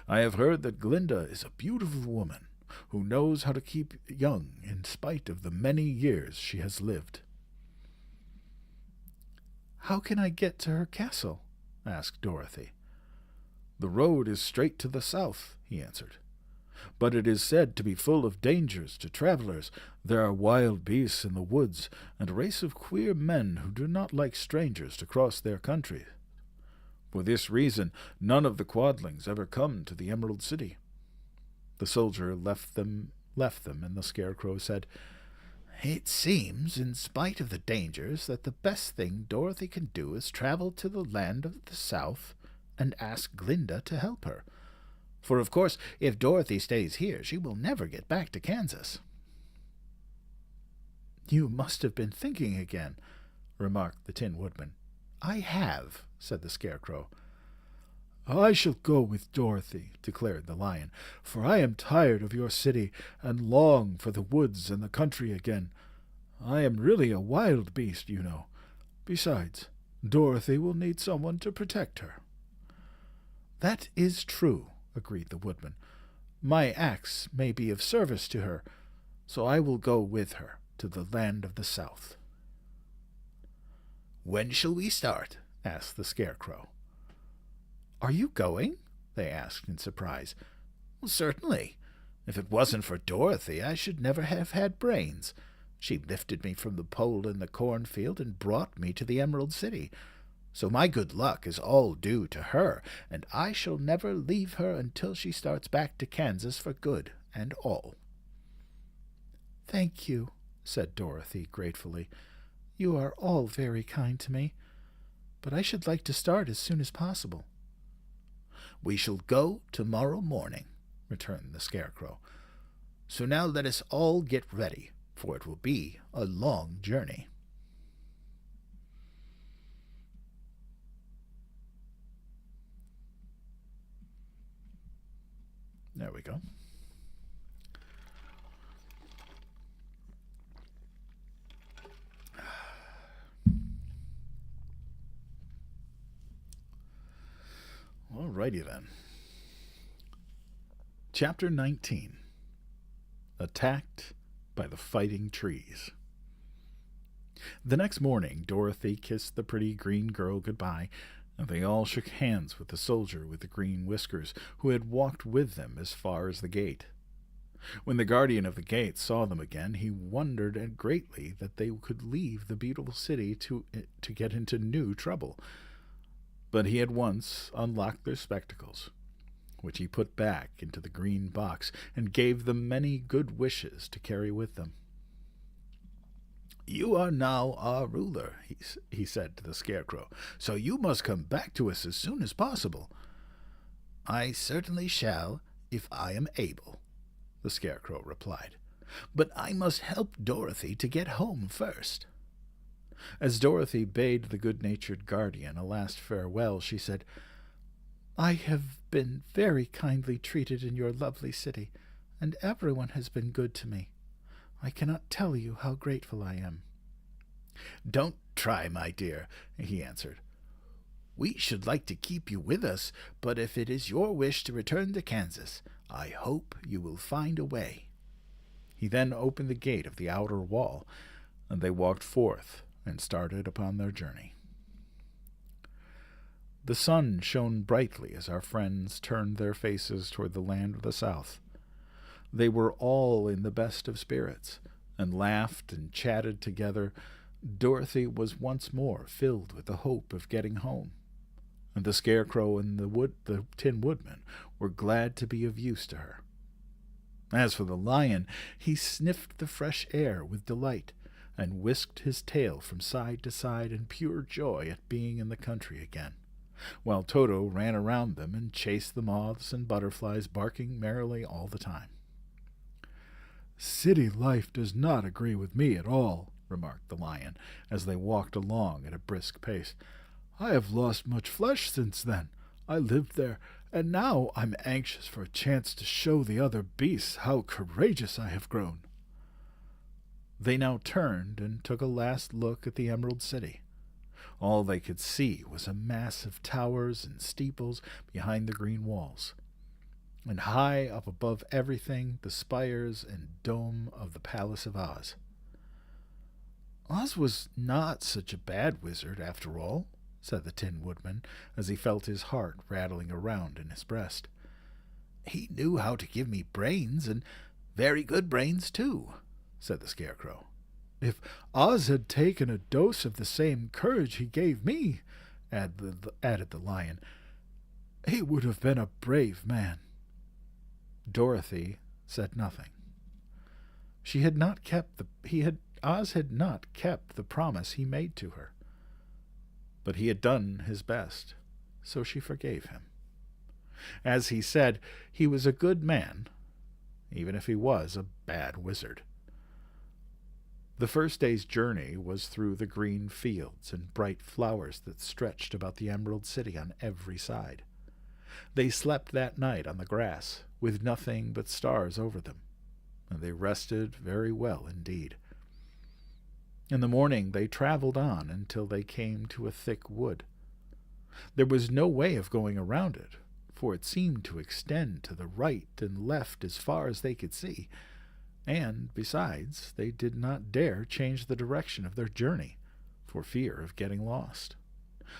I have heard that Glinda is a beautiful woman who knows how to keep young in spite of the many years she has lived." "How can I get to her castle?" asked Dorothy. "The road is straight to the south," he answered. "But it is said to be full of dangers to travelers. There are wild beasts in the woods, and a race of queer men who do not like strangers to cross their country, For this reason, none of the quadlings ever come to the Emerald City." The soldier left them, and the Scarecrow said, "It seems, in spite of the dangers, that the best thing Dorothy can do is travel to the land of the South and ask Glinda to help her. For, of course, if Dorothy stays here, she will never get back to Kansas." "You must have been thinking again," remarked the Tin Woodman. "I have," said the Scarecrow. "I shall go with Dorothy," declared the Lion, "for I am tired of your city and long for the woods and the country again. I am really a wild beast, you know. Besides, Dorothy will need someone to protect her." "That is true," agreed the Woodman. "My axe may be of service to her, so I will go with her to the land of the South." "When shall we start?" asked the Scarecrow. "Are you going?" they asked in surprise. "Well, certainly. If it wasn't for Dorothy, I should never have had brains. She lifted me from the pole in the cornfield and brought me to the Emerald City. So my good luck is all due to her, and I shall never leave her until she starts back to Kansas for good and all." "Thank you," said Dorothy gratefully. "You are all very kind to me, but I should like to start as soon as possible." "We shall go tomorrow morning," returned the Scarecrow. "So now let us all get ready, for it will be a long journey." There we go. Alrighty then. Chapter 19. Attacked by the Fighting Trees. The next morning, Dorothy kissed the pretty green girl goodbye, and they all shook hands with the soldier with the green whiskers, who had walked with them as far as the gate. When the guardian of the gate saw them again, he wondered greatly that they could leave the beautiful city to get into new trouble. But he at once unlocked their spectacles, which he put back into the green box, and gave them many good wishes to carry with them. "You are now our ruler," he said to the Scarecrow, "so you must come back to us as soon as possible." "I certainly shall, if I am able," the Scarecrow replied. "But I must help Dorothy to get home first." As Dorothy bade the good-natured guardian a last farewell, she said, "I have been very kindly treated in your lovely city, and everyone has been good to me. I cannot tell you how grateful I am." "Don't try, my dear," he answered. "We should like to keep you with us, but if it is your wish to return to Kansas, I hope you will find a way." He then opened the gate of the outer wall, and they walked forth and started upon their journey. The sun shone brightly as our friends turned their faces toward the land of the South. They were all in the best of spirits, and laughed and chatted together. Dorothy was once more filled with the hope of getting home, and the Scarecrow and the Tin Woodman were glad to be of use to her. As for the Lion, he sniffed the fresh air with delight, and whisked his tail from side to side in pure joy at being in the country again, while Toto ran around them and chased the moths and butterflies, barking merrily all the time. "City life does not agree with me at all," remarked the Lion, as they walked along at a brisk pace. "I have lost much flesh since then. I lived there, and now I'm anxious for a chance to show the other beasts how courageous I have grown." They now turned and took a last look at the Emerald City. All they could see was a mass of towers and steeples behind the green walls, and high up above everything the spires and dome of the Palace of Oz. "Oz was not such a bad wizard, after all," said the Tin Woodman, as he felt his heart rattling around in his breast. "He knew how to give me brains, and very good brains, too," said the Scarecrow. "If Oz had taken a dose of the same courage he gave me, added the lion. "He would have been a brave man." Dorothy said nothing. Oz had not kept the promise he made to her. But he had done his best, so she forgave him. As he said, he was a good man, even if he was a bad wizard. The first day's journey was through the green fields and bright flowers that stretched about the Emerald City on every side. They slept that night on the grass, with nothing but stars over them, and they rested very well indeed. In the morning they traveled on until they came to a thick wood. There was no way of going around it, for it seemed to extend to the right and left as far as they could see, and, besides, they did not dare change the direction of their journey, for fear of getting lost.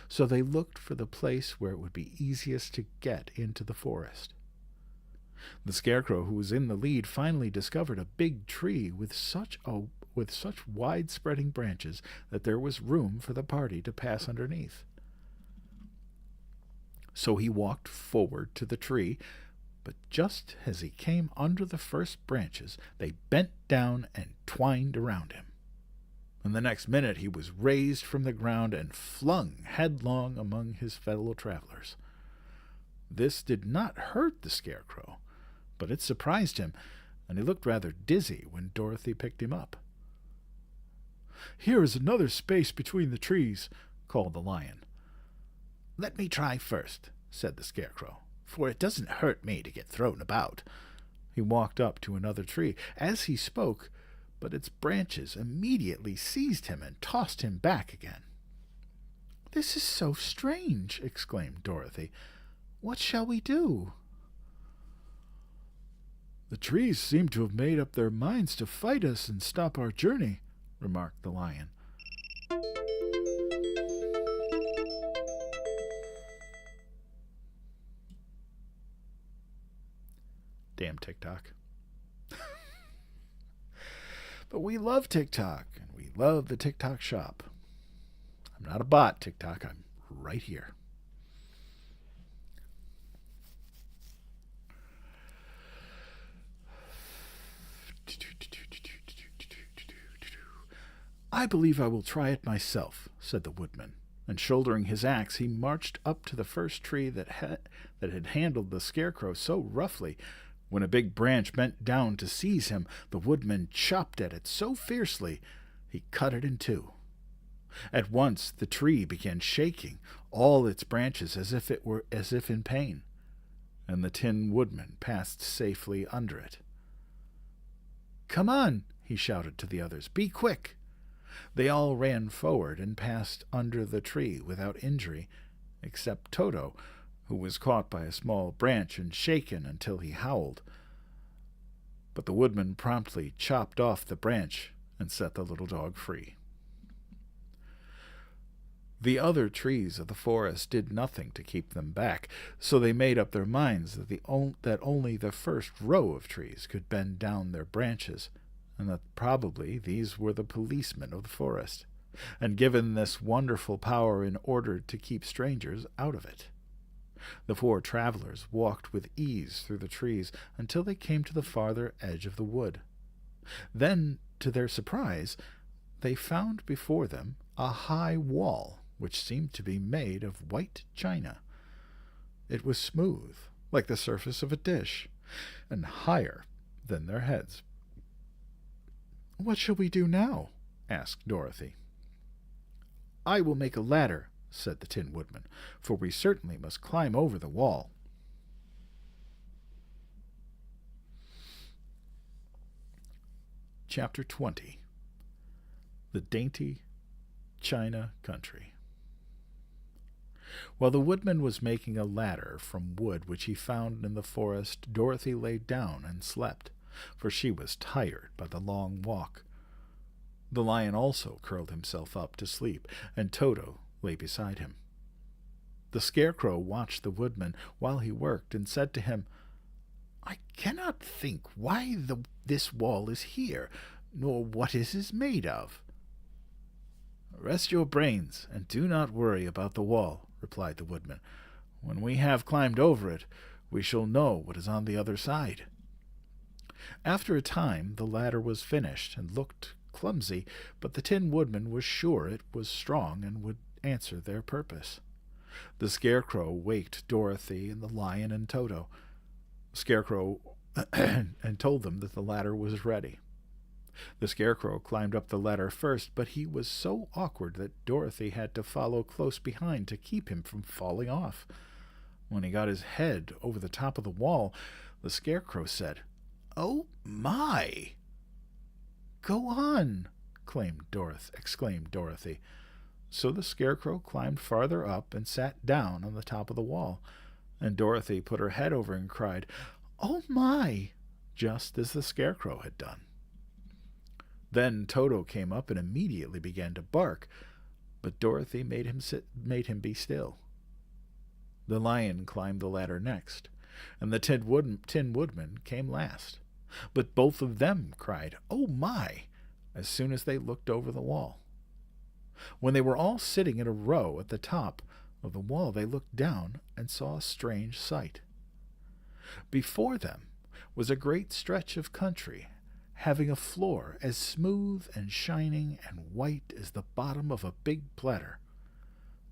So they looked for the place where it would be easiest to get into the forest. The Scarecrow, who was in the lead, finally discovered a big tree with such wide-spreading branches that there was room for the party to pass underneath. So he walked forward to the tree, but just as he came under the first branches, they bent down and twined around him. And the next minute he was raised from the ground and flung headlong among his fellow travelers. This did not hurt the Scarecrow, but it surprised him, and he looked rather dizzy when Dorothy picked him up. "Here is another space between the trees," called the lion. "Let me try first," said the Scarecrow, "for it doesn't hurt me to get thrown about." He walked up to another tree. As he spoke, but its branches immediately seized him and tossed him back again. "This is so strange," exclaimed Dorothy. "What shall we do?" "The trees seem to have made up their minds to fight us and stop our journey," remarked the lion. Damn TikTok. But we love TikTok, and we love the TikTok shop. I'm not a bot, TikTok. I'm right here. "I believe I will try it myself," said the woodman, and shouldering his axe, he marched up to the first tree that had handled the Scarecrow so roughly. When a big branch bent down to seize him, the woodman chopped at it so fiercely he cut it in two. At once the tree began shaking, all its branches as if in pain, and the Tin Woodman passed safely under it. "Come on," he shouted to the others. "Be quick." They all ran forward and passed under the tree without injury, except Toto, who was caught by a small branch and shaken until he howled. But the woodman promptly chopped off the branch and set the little dog free. The other trees of the forest did nothing to keep them back, so they made up their minds that only the first row of trees could bend down their branches, and that probably these were the policemen of the forest, and given this wonderful power in order to keep strangers out of it. The four travelers walked with ease through the trees until they came to the farther edge of the wood. Then, to their surprise, they found before them a high wall which seemed to be made of white china. It was smooth, like the surface of a dish, and higher than their heads. "What shall we do now?" asked Dorothy. "I will make a ladder," said the Tin Woodman, "for we certainly must climb over the wall." Chapter 20. The Dainty China Country. While the woodman was making a ladder from wood which he found in the forest, Dorothy lay down and slept, for she was tired by the long walk. The lion also curled himself up to sleep, and Toto lay beside him. The Scarecrow watched the woodman while he worked and said to him, "I cannot think why this wall is here, nor what it is made of." "Rest your brains, and do not worry about the wall," replied the woodman. "When we have climbed over it, we shall know what is on the other side." After a time the ladder was finished and looked clumsy, but the Tin Woodman was sure it was strong and would answer their purpose. The Scarecrow waked Dorothy and the Lion and Toto. Scarecrow and told them that the ladder was ready. The Scarecrow climbed up the ladder first, but he was so awkward that Dorothy had to follow close behind to keep him from falling off. When he got his head over the top of the wall, the Scarecrow said, "Oh, my!" "Go on!" exclaimed Dorothy. So the Scarecrow climbed farther up and sat down on the top of the wall, and Dorothy put her head over and cried, "Oh, my!" just as the Scarecrow had done. Then Toto came up and immediately began to bark, but Dorothy made him be still. The Lion climbed the ladder next, and the Tin Woodman came last. But both of them cried, "Oh, my!" as soon as they looked over the wall. When they were all sitting in a row at the top of the wall, they looked down and saw a strange sight. Before them was a great stretch of country, having a floor as smooth and shining and white as the bottom of a big platter.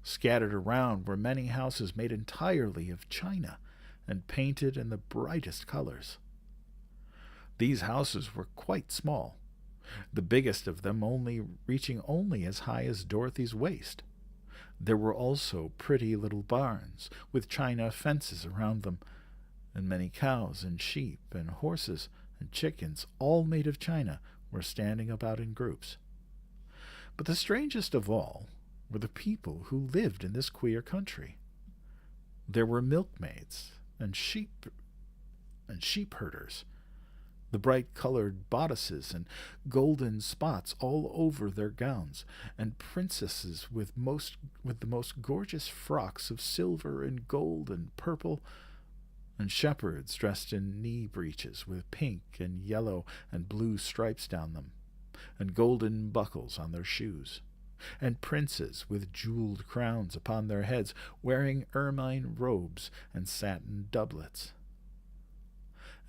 Scattered around were many houses made entirely of china and painted in the brightest colors. These houses were quite small, the biggest of them reaching only as high as Dorothy's waist. There were also pretty little barns with china fences around them, and many cows and sheep and horses and chickens, all made of china, were standing about in groups. But the strangest of all were the people who lived in this queer country. There were milkmaids and sheep herders, the bright-colored bodices and golden spots all over their gowns, and princesses with the most gorgeous frocks of silver and gold and purple, and shepherds dressed in knee breeches with pink and yellow and blue stripes down them, and golden buckles on their shoes, and princes with jeweled crowns upon their heads, wearing ermine robes and satin doublets,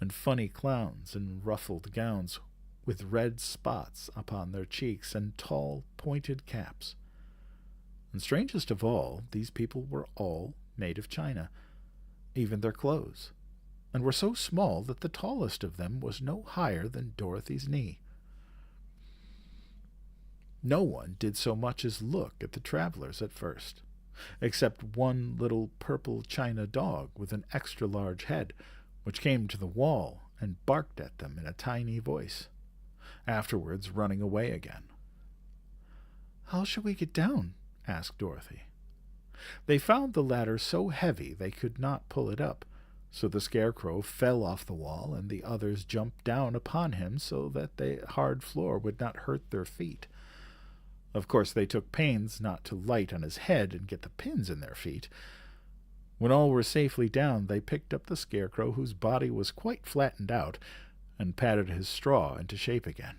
and funny clowns in ruffled gowns with red spots upon their cheeks and tall, pointed caps. And strangest of all, these people were all made of china, even their clothes, and were so small that the tallest of them was no higher than Dorothy's knee. No one did so much as look at the travelers at first, except one little purple china dog with an extra-large head, which came to the wall and barked at them in a tiny voice, afterwards running away again. "How shall we get down?" asked Dorothy. They found the ladder so heavy they could not pull it up, so the Scarecrow fell off the wall, and the others jumped down upon him so that the hard floor would not hurt their feet. Of course, they took pains not to light on his head and get the pins in their feet. When all were safely down, they picked up the Scarecrow, whose body was quite flattened out, and patted his straw into shape again.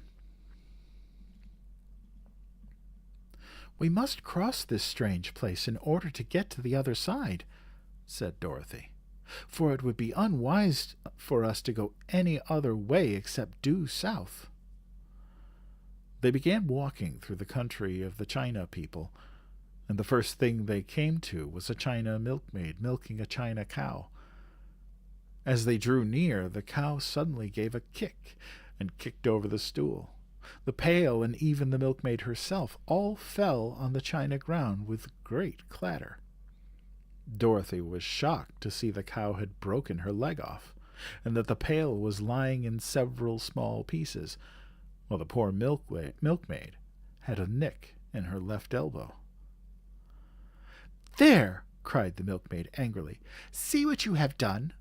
"We must cross this strange place in order to get to the other side," said Dorothy, "for it would be unwise for us to go any other way except due south." They began walking through the country of the China people, and the first thing they came to was a China milkmaid milking a China cow. As they drew near, the cow suddenly gave a kick and kicked over the stool. The pail and even the milkmaid herself all fell on the china ground with great clatter. Dorothy was shocked to see the cow had broken her leg off, and that the pail was lying in several small pieces, while the poor milkmaid had a nick in her left elbow. "There!" cried the milkmaid angrily. "See what you have done!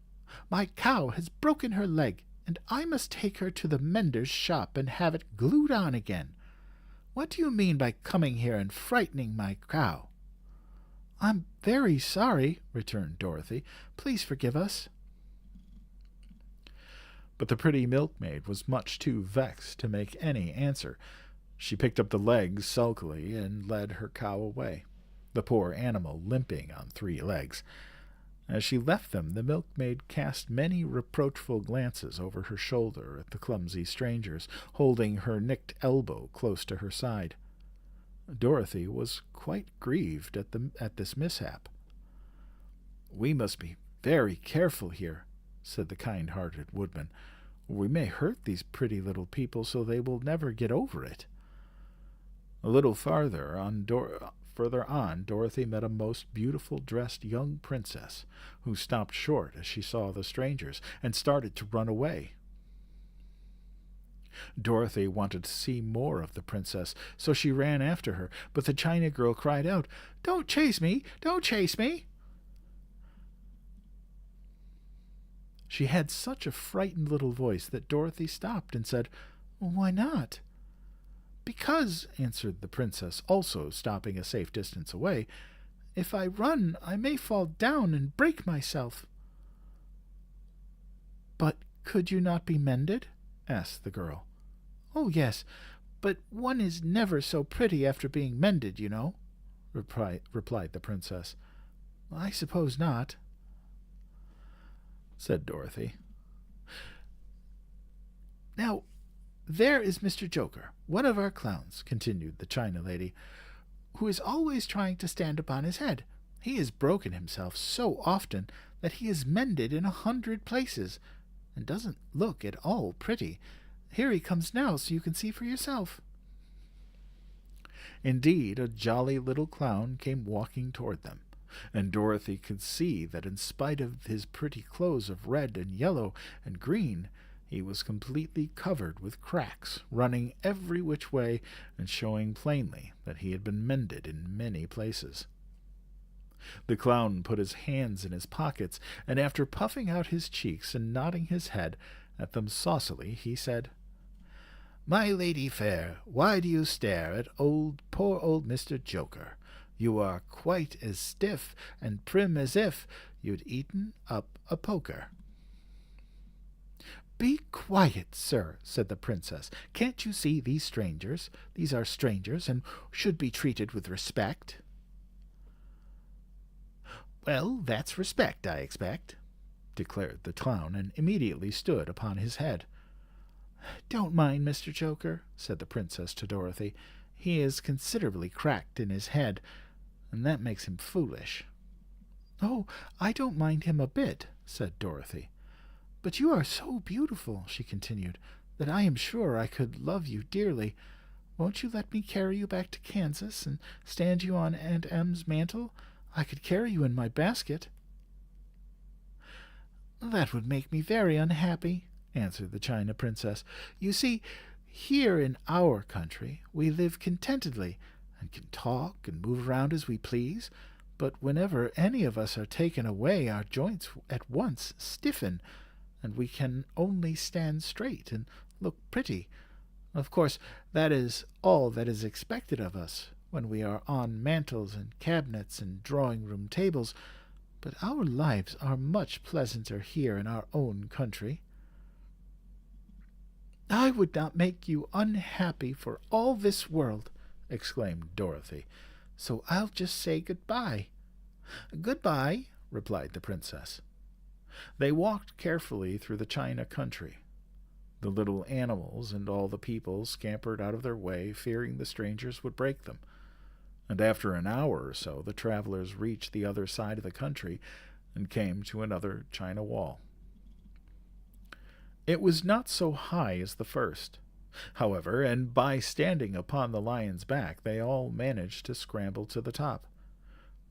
My cow has broken her leg, and I must take her to the mender's shop and have it glued on again. What do you mean by coming here and frightening my cow?" "I'm very sorry," returned Dorothy. "Please forgive us." But the pretty milkmaid was much too vexed to make any answer. She picked up the legs sulkily and led her cow away, the poor animal limping on 3 legs. As she left them, the milkmaid cast many reproachful glances over her shoulder at the clumsy strangers, holding her nicked elbow close to her side. Dorothy was quite grieved at this mishap. "We must be very careful here," said the kind-hearted woodman, "or we may hurt these pretty little people so they will never get over it." A little further on, Dorothy met a most beautiful-dressed young princess, who stopped short as she saw the strangers and started to run away. Dorothy wanted to see more of the princess, so she ran after her, but the China girl cried out, "Don't chase me! Don't chase me!" She had such a frightened little voice that Dorothy stopped and said, "Why not?" "Because," answered the princess, also stopping a safe distance away, "if I run, I may fall down and break myself." "But could you not be mended?" asked the girl. "Oh, yes, but one is never so pretty after being mended, you know," replied the princess. "I suppose not," said Dorothy. "Now, there is Mr. Joker, one of our clowns," continued the China lady, "who is always trying to stand upon his head. He has broken himself so often that he is mended in 100 places, and doesn't look at all pretty. Here he comes now, so you can see for yourself." Indeed, a jolly little clown came walking toward them, and Dorothy could see that in spite of his pretty clothes of red and yellow and green, he was completely covered with cracks, running every which way and showing plainly that he had been mended in many places. The clown put his hands in his pockets, and after puffing out his cheeks and nodding his head at them saucily, he said, "My lady fair, why do you stare at poor old Mr. Joker? You are quite as stiff and prim as if you'd eaten up a poker." "Be quiet, sir," said the princess. "Can't you see these strangers? These are strangers, and should be treated with respect." "Well, that's respect, I expect," declared the clown, and immediately stood upon his head. "Don't mind Mr. Joker," said the princess to Dorothy. "He is considerably cracked in his head, and that makes him foolish." "Oh, I don't mind him a bit," said Dorothy. "But you are so beautiful," she continued, "that I am sure I could love you dearly. Won't you let me carry you back to Kansas and stand you on Aunt Em's mantle? I could carry you in my basket." "That would make me very unhappy," answered the China princess. "You see, here in our country we live contentedly, and can talk and move around as we please, but whenever any of us are taken away, our joints at once stiffen, and we can only stand straight and look pretty. Of course, that is all that is expected of us when we are on mantels and cabinets and drawing-room tables, but our lives are much pleasanter here in our own country." "I would not make you unhappy for all this world," exclaimed Dorothy, "so I'll just say good-bye." "Good-bye," replied the princess. They walked carefully through the China country. The little animals and all the people scampered out of their way, fearing the strangers would break them, and after an hour or so the travelers reached the other side of the country and came to another China wall. It was not so high as the first, however, and by standing upon the lion's back they all managed to scramble to the top.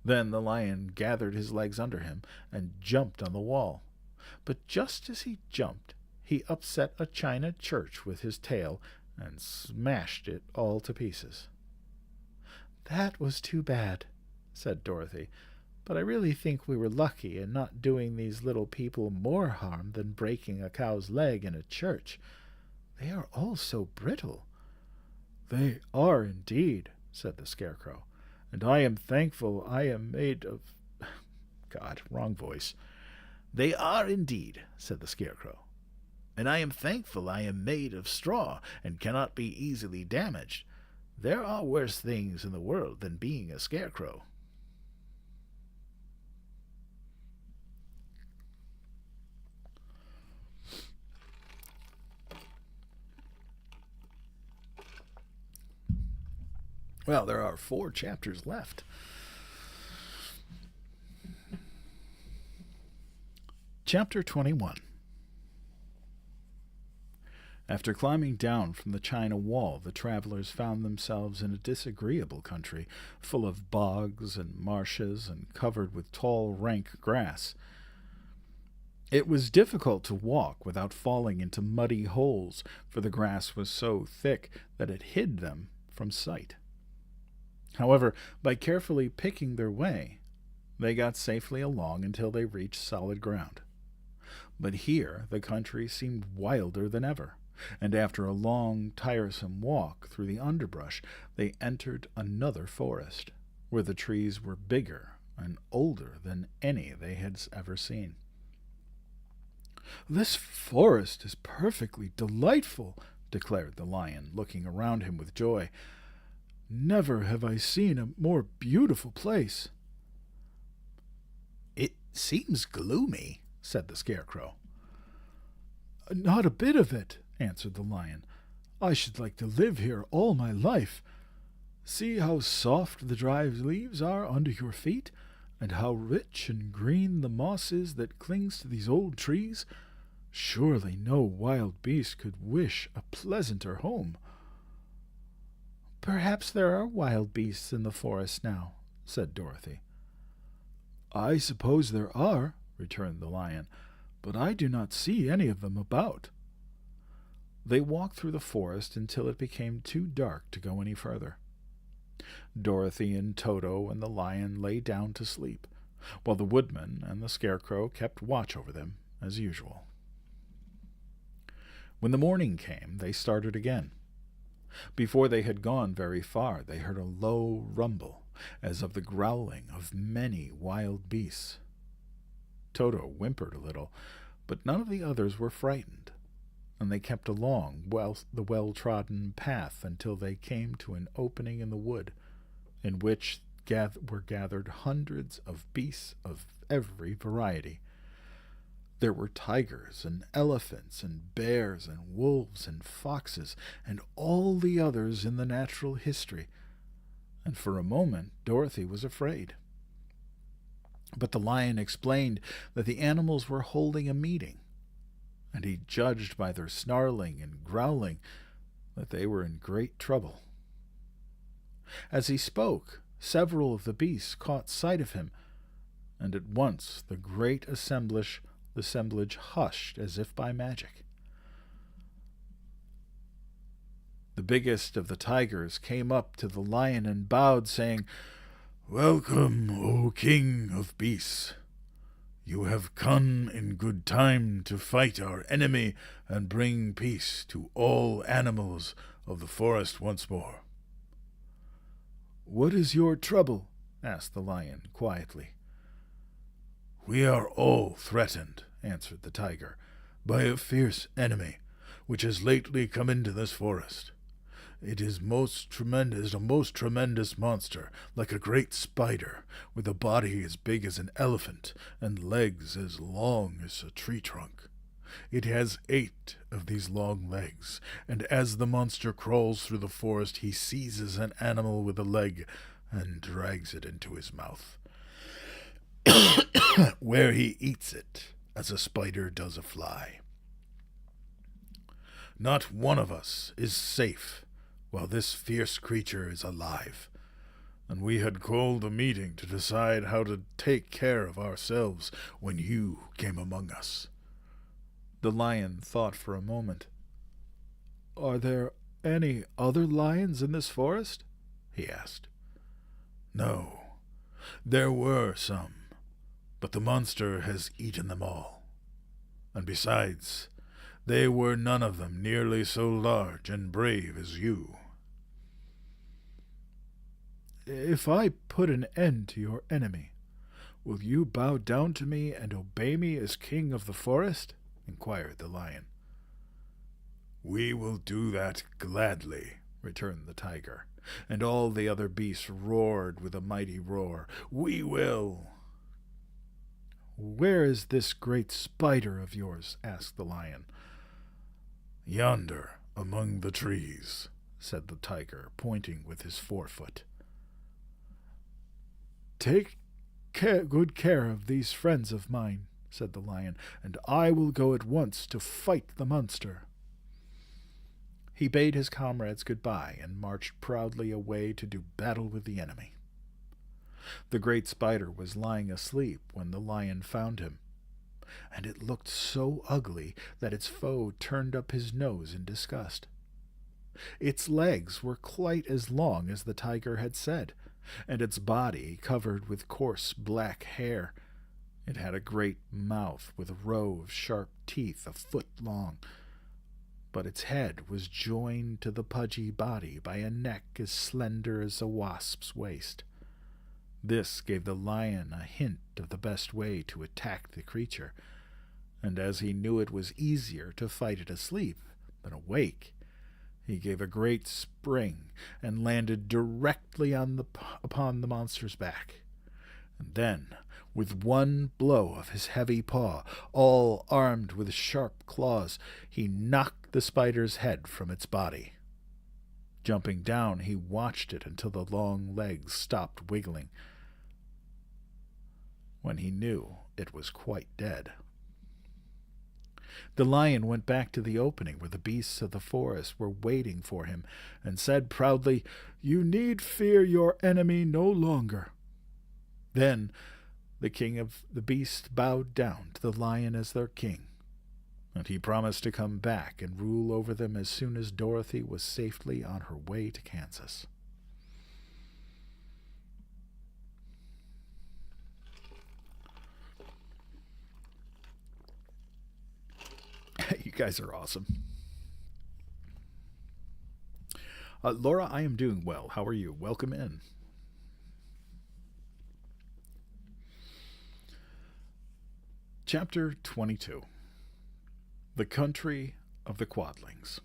Then the lion gathered his legs under him and jumped on the wall. But just as he jumped, he upset a china church with his tail and smashed it all to pieces. "That was too bad," said Dorothy, "but I really think we were lucky in not doing these little people more harm than breaking a cow's leg in a church. They are all so brittle." "They are indeed," said the Scarecrow, "and I am thankful I am made of—" God, wrong voice. "They are indeed," said the Scarecrow, "and I am thankful I am made of straw and cannot be easily damaged. There are worse things in the world than being a scarecrow. Well, there are 4 chapters left. Chapter 21. After climbing down from the China Wall, the travelers found themselves in a disagreeable country, full of bogs and marshes and covered with tall, rank grass. It was difficult to walk without falling into muddy holes, for the grass was so thick that it hid them from sight. However, by carefully picking their way, they got safely along until they reached solid ground. But here the country seemed wilder than ever, and after a long, tiresome walk through the underbrush, they entered another forest, where the trees were bigger and older than any they had ever seen. "This forest is perfectly delightful," declared the lion, looking around him with joy. "Never have I seen a more beautiful place." "It seems gloomy," said the scarecrow. "Not a bit of it," answered the lion. "I should like to live here all my life. See how soft the dry leaves are under your feet, and how rich and green the moss is that clings to these old trees. Surely no wild beast could wish a pleasanter home." "Perhaps there are wild beasts in the forest now," said Dorothy. "I suppose there are," returned the lion, "but I do not see any of them about." They walked through the forest until it became too dark to go any further. Dorothy and Toto and the lion lay down to sleep, while the woodman and the scarecrow kept watch over them as usual. When the morning came, they started again. Before they had gone very far, they heard a low rumble, as of the growling of many wild beasts. Toto whimpered a little, but none of the others were frightened, and they kept along the well-trodden path until they came to an opening in the wood, in which were gathered hundreds of beasts of every variety. There were tigers and elephants and bears and wolves and foxes and all the others in the natural history, and for a moment Dorothy was afraid. But the lion explained that the animals were holding a meeting, and he judged by their snarling and growling that they were in great trouble. As he spoke, several of the beasts caught sight of him, and at once the great assemblage hushed as if by magic. The biggest of the tigers came up to the lion and bowed, saying, "Welcome, O King of Beasts. You have come in good time to fight our enemy and bring peace to all animals of the forest once more." "What is your trouble?" asked the lion quietly. "We are all threatened," answered the tiger, "by a fierce enemy, which has lately come into this forest. It is a most tremendous monster, like a great spider, with a body as big as an elephant and legs as long as a tree trunk. It has 8 of these long legs, and as the monster crawls through the forest, he seizes an animal with a leg and drags it into his mouth, where he eats it as a spider does a fly. Not one of us is safe while this fierce creature is alive, and we had called a meeting to decide how to take care of ourselves when you came among us." The lion thought for a moment. "Are there any other lions in this forest?" he asked. "No, there were some, but the monster has eaten them all. And besides, they were none of them nearly so large and brave as you." "If I put an end to your enemy, will you bow down to me and obey me as king of the forest?" inquired the lion. "We will do that gladly," returned the tiger. And all the other beasts roared with a mighty roar. "We will!" "Where is this great spider of yours?" asked the lion. "Yonder, among the trees," said the tiger, pointing with his forefoot. "Take good care of these friends of mine," said the lion, "and I will go at once to fight the monster." He bade his comrades goodbye and marched proudly away to do battle with the enemy. The great spider was lying asleep when the lion found him, and it looked so ugly that its foe turned up his nose in disgust. Its legs were quite as long as the tiger had said, and its body covered with coarse black hair. It had a great mouth with a row of sharp teeth a foot long, but its head was joined to the pudgy body by a neck as slender as a wasp's waist. This gave the lion a hint of the best way to attack the creature, and as he knew it was easier to fight it asleep than awake, he gave a great spring and landed directly upon the monster's back. And then, with one blow of his heavy paw, all armed with sharp claws, he knocked the spider's head from its body. Jumping down, he watched it until the long legs stopped wiggling, when he knew it was quite dead. The lion went back to the opening where the beasts of the forest were waiting for him and said proudly, "You need fear your enemy no longer." Then the king of the beasts bowed down to the lion as their king, and he promised to come back and rule over them as soon as Dorothy was safely on her way to Kansas. You guys are awesome. Laura, I am doing well. How are you? Welcome in. Chapter 22. The Country of the Quadlings.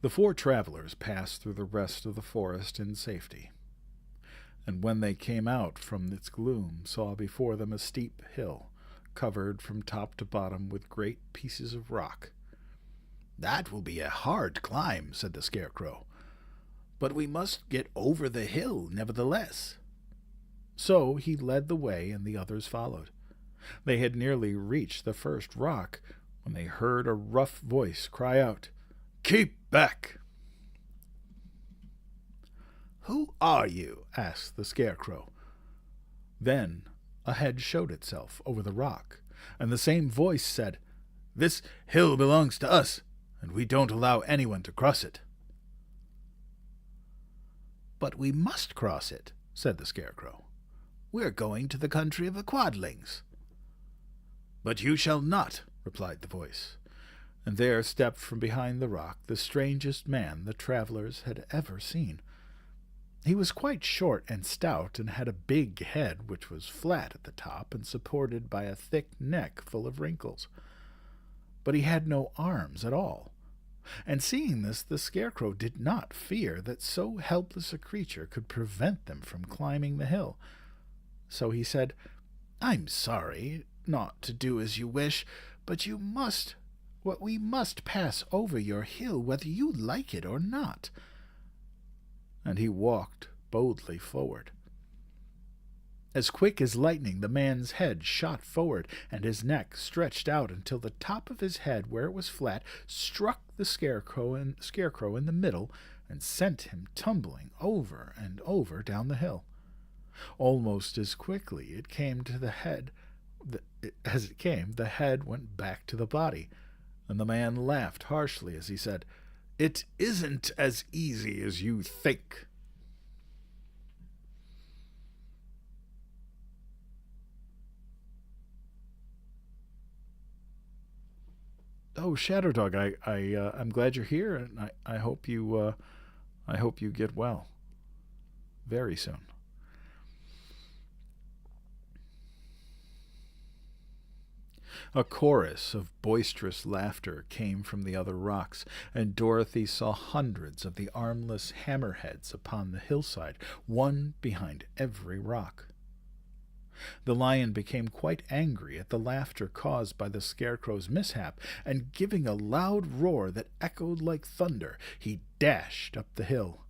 The four travelers passed through the rest of the forest in safety, and when they came out from its gloom, saw before them a steep hill, covered from top to bottom with great pieces of rock. "That will be a hard climb," said the Scarecrow, "but we must get over the hill nevertheless." So he led the way, and the others followed. They had nearly reached the first rock when they heard a rough voice cry out, "Keep back!" "Who are you?" asked the Scarecrow. Then a head showed itself over the rock, and the same voice said, "This hill belongs to us, and we don't allow anyone to cross it." "But we must cross it," said the Scarecrow. "We're going to the country of the Quadlings." "But you shall not," replied the voice, and there stepped from behind the rock the strangest man the travelers had ever seen. He was quite short and stout, and had a big head which was flat at the top and supported by a thick neck full of wrinkles. But he had no arms at all, and seeing this, the Scarecrow did not fear that so helpless a creature could prevent them from climbing the hill. So he said, "I'm sorry not to do as you wish, but we must pass over your hill whether you like it or not." And he walked boldly forward. As quick as lightning, the man's head shot forward, and his neck stretched out until the top of his head, where it was flat, struck the Scarecrow in the middle and sent him tumbling over and over down the hill. Almost as quickly it came to the head as it came, the head went back to the body, and the man laughed harshly as he said, "It isn't as easy as you think." Oh, Shadow Dog, I'm glad you're here, and I hope you get well very soon. A chorus of boisterous laughter came from the other rocks, and Dorothy saw hundreds of the armless hammerheads upon the hillside, one behind every rock. The lion became quite angry at the laughter caused by the Scarecrow's mishap, and giving a loud roar that echoed like thunder, he dashed up the hill.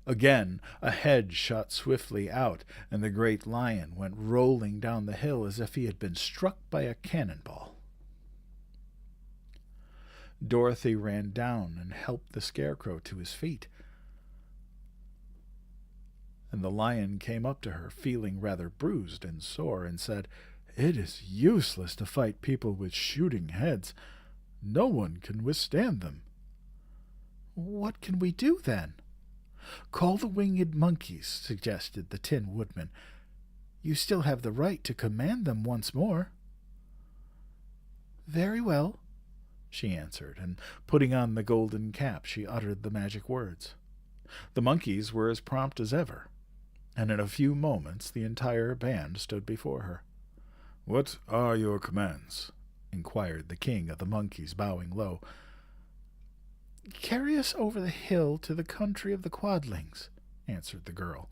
Again a head shot swiftly out, and the great lion went rolling down the hill as if he had been struck by a cannonball. Dorothy ran down and helped the Scarecrow to his feet, and the lion came up to her, feeling rather bruised and sore, and said, "It is useless to fight people with shooting heads. No one can withstand them." "What can we do, then?" "Call the winged monkeys," suggested the Tin Woodman. "You still have the right to command them once more." "Very well," she answered, and putting on the golden cap, she uttered the magic words. The monkeys were as prompt as ever, and in a few moments the entire band stood before her. "What are your commands?" inquired the king of the monkeys, bowing low. "Carry us over the hill to the country of the Quadlings," answered the girl.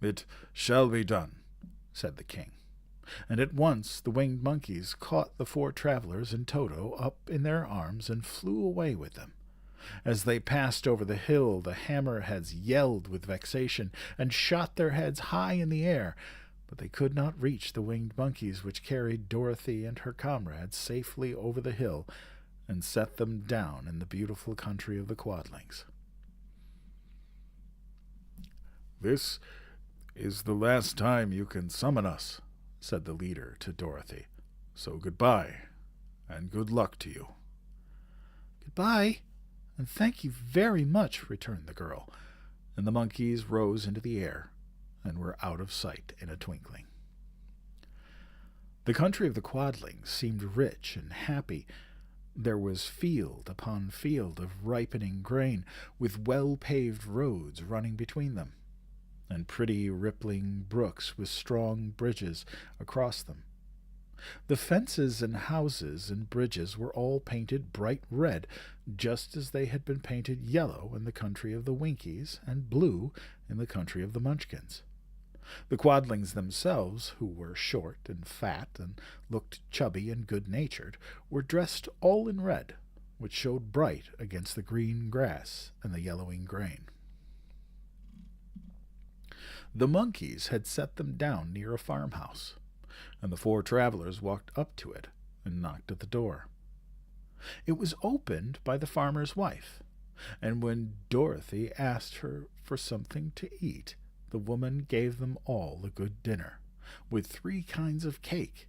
"It shall be done," said the king. And at once the winged monkeys caught the four travelers and Toto up in their arms and flew away with them. As they passed over the hill, the hammerheads yelled with vexation and shot their heads high in the air, but they could not reach the winged monkeys, which carried Dorothy and her comrades safely over the hill and set them down in the beautiful country of the Quadlings. "This is the last time you can summon us," said the leader to Dorothy. "So goodbye, and good luck to you." "Goodbye, and thank you very much," returned the girl, and the monkeys rose into the air and were out of sight in a twinkling. The country of the Quadlings seemed rich and happy. There was field upon field of ripening grain, with well-paved roads running between them, and pretty rippling brooks with strong bridges across them. The fences and houses and bridges were all painted bright red, just as they had been painted yellow in the country of the Winkies and blue in the country of the Munchkins. The Quadlings themselves, who were short and fat and looked chubby and good-natured, were dressed all in red, which showed bright against the green grass and the yellowing grain. The monkeys had set them down near a farmhouse, and the four travelers walked up to it and knocked at the door. It was opened by the farmer's wife, and when Dorothy asked her for something to eat, the woman gave them all a good dinner, with 3 kinds of cake,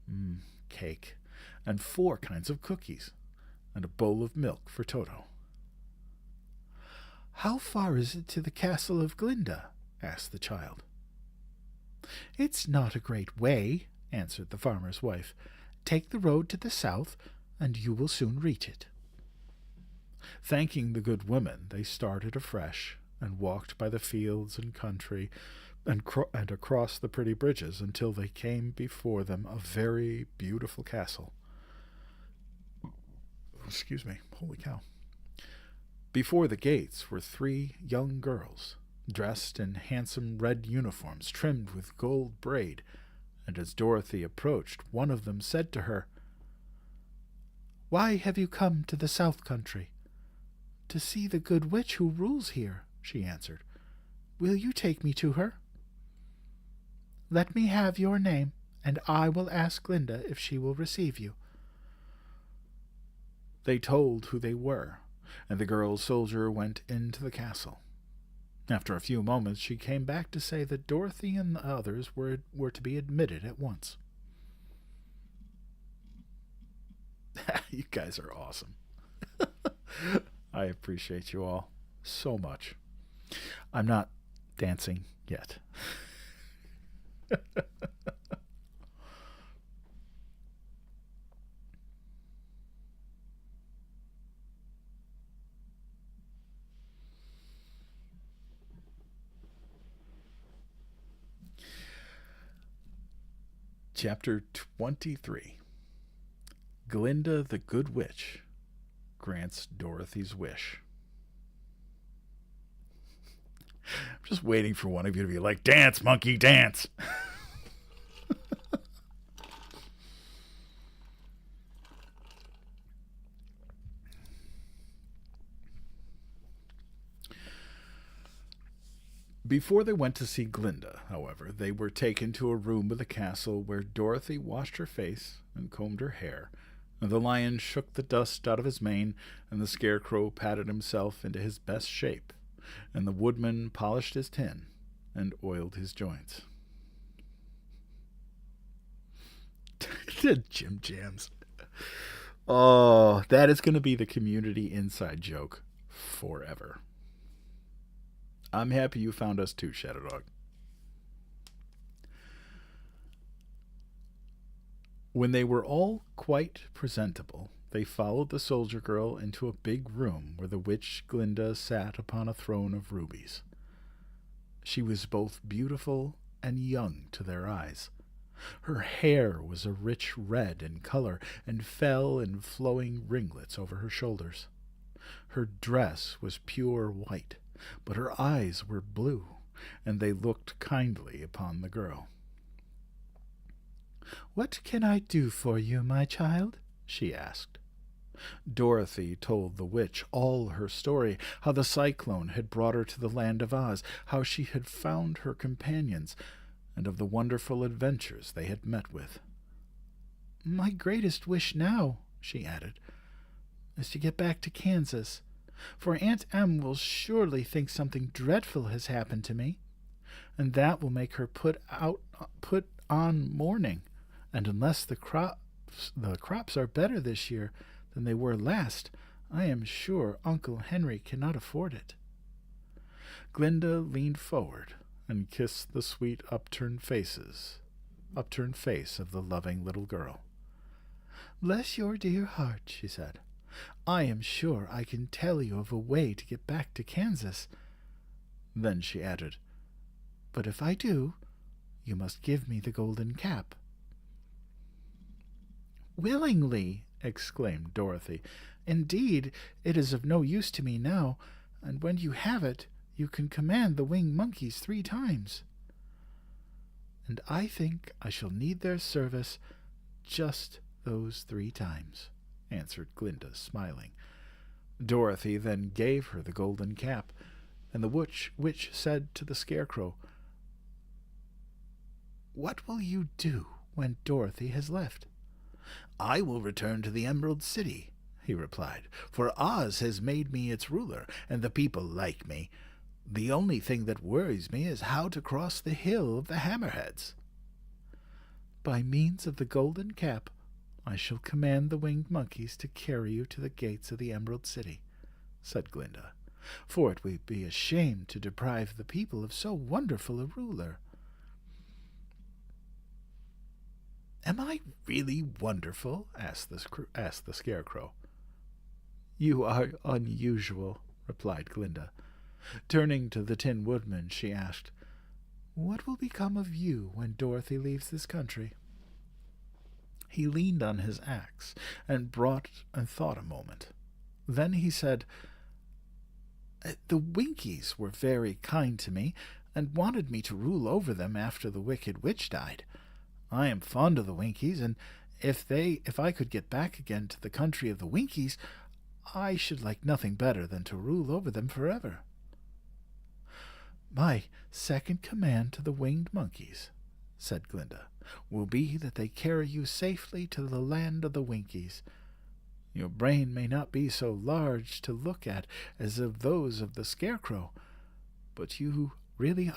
and 4 kinds of cookies, and a bowl of milk for Toto. "How far is it to the castle of Glinda?" asked the child. "It's not a great way," answered the farmer's wife. "Take the road to the south, and you will soon reach it." Thanking the good woman, they started afresh, and walked by the fields and country, and across the pretty bridges until they came before them a very beautiful castle. Excuse me, holy cow. Before the gates were 3 young girls, dressed in handsome red uniforms trimmed with gold braid, and as Dorothy approached, one of them said to her, "Why have you come to the South Country?" "To see the good witch who rules here," she answered. "Will you take me to her?" "Let me have your name, and I will ask Glinda if she will receive you." They told who they were, and the girl soldier went into the castle. After a few moments she came back to say that Dorothy and the others were to be admitted at once. You guys are awesome. I appreciate you all so much. I'm not dancing yet. Chapter 23. Glinda the Good Witch grants Dorothy's wish. I'm just waiting for one of you to be like, "Dance, monkey, dance!" Before they went to see Glinda, however, they were taken to a room of the castle where Dorothy washed her face and combed her hair, and the lion shook the dust out of his mane, and the Scarecrow patted himself into his best shape, and the Woodman polished his tin and oiled his joints. Jim Jams. Oh, that is going to be the community inside joke forever. I'm happy you found us too, Shadow Dog. When they were all quite presentable, they followed the soldier girl into a big room where the witch Glinda sat upon a throne of rubies. She was both beautiful and young to their eyes. Her hair was a rich red in color and fell in flowing ringlets over her shoulders. Her dress was pure white, but her eyes were blue, and they looked kindly upon the girl. "What can I do for you, my child?" she asked. Dorothy told the witch all her story, how the cyclone had brought her to the land of Oz, how she had found her companions, and of the wonderful adventures they had met with. "My greatest wish now," she added, "is to get back to Kansas, for Aunt Em will surely think something dreadful has happened to me, and that will make her put on mourning, and unless the crops are better this year than they were last, I am sure Uncle Henry cannot afford it." Glinda leaned forward and kissed the sweet upturned face of the loving little girl. "Bless your dear heart," she said. "I am sure I can tell you of a way to get back to Kansas." Then she added, "But if I do, you must give me the golden cap." "Willingly!" exclaimed Dorothy. "Indeed, it is of no use to me now, and when you have it, you can command the winged monkeys 3 times." "And I think I shall need their service just those 3 times," answered Glinda, smiling. Dorothy then gave her the golden cap, and the witch said to the Scarecrow, "What will you do when Dorothy has left?" "I will return to the Emerald City," he replied, "for Oz has made me its ruler, and the people like me. The only thing that worries me is how to cross the hill of the Hammerheads." "By means of the golden cap, I shall command the winged monkeys to carry you to the gates of the Emerald City," said Glinda, "for it would be a shame to deprive the people of so wonderful a ruler." "Am I really wonderful?" asked the Scarecrow. "You are unusual," replied Glinda. Turning to the Tin Woodman, she asked, "What will become of you when Dorothy leaves this country?" He leaned on his axe and thought a moment. Then he said, "The Winkies were very kind to me, and wanted me to rule over them after the wicked witch died. I am fond of the Winkies, and if I could get back again to the country of the Winkies, I should like nothing better than to rule over them forever." "My second command to the winged monkeys," said Glinda, "will be that they carry you safely to the land of the Winkies. Your brain may not be so large to look at as of those of the Scarecrow, but you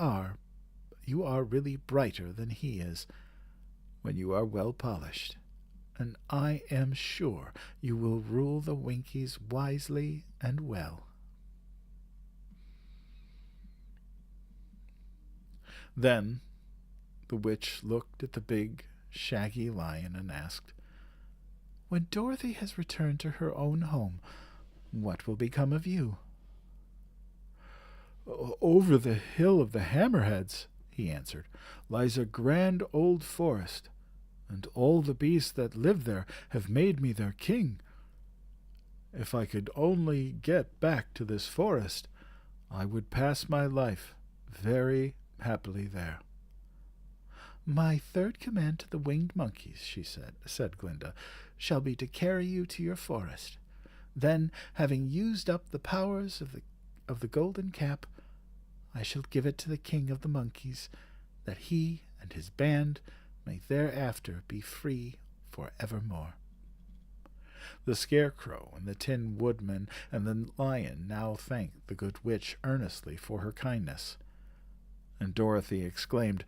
are really brighter than he is when you are well polished, and I am sure you will rule the Winkies wisely and well." Then the witch looked at the big, shaggy lion and asked, "When Dorothy has returned to her own home, what will become of you?" "Over the hill of the Hammerheads," he answered, "lies a grand old forest. and all the beasts that live there have made me their king. If I could only get back to this forest, I would pass my life very happily there." "My third command to the winged monkeys," said Glinda, "shall be to carry you to your forest. Then, having used up the powers of the golden cap, I shall give it to the king of the monkeys, that he and his band may thereafter be free for evermore." The Scarecrow and the Tin Woodman and the Lion now thanked the good witch earnestly for her kindness, and Dorothy exclaimed,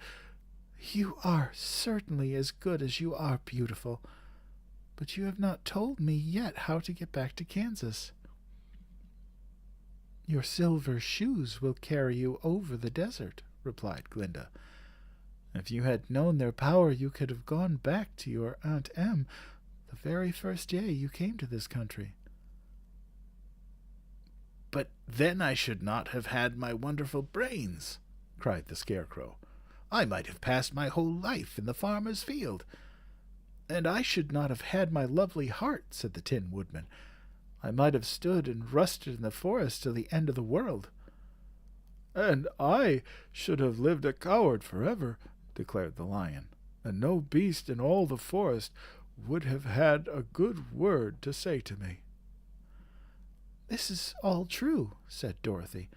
"You are certainly as good as you are beautiful, but you have not told me yet how to get back to Kansas." "Your silver shoes will carry you over the desert," replied Glinda. "If you had known their power, you could have gone back to your Aunt Em the very first day you came to this country." "But then I should not have had my wonderful brains," cried the Scarecrow. "I might have passed my whole life in the farmer's field." "And I should not have had my lovely heart," said the Tin Woodman. "I might have stood and rusted in the forest till the end of the world." "And I should have lived a coward forever," declared the Lion, "and no beast in all the forest would have had a good word to say to me." "This is all true," said Dorothy,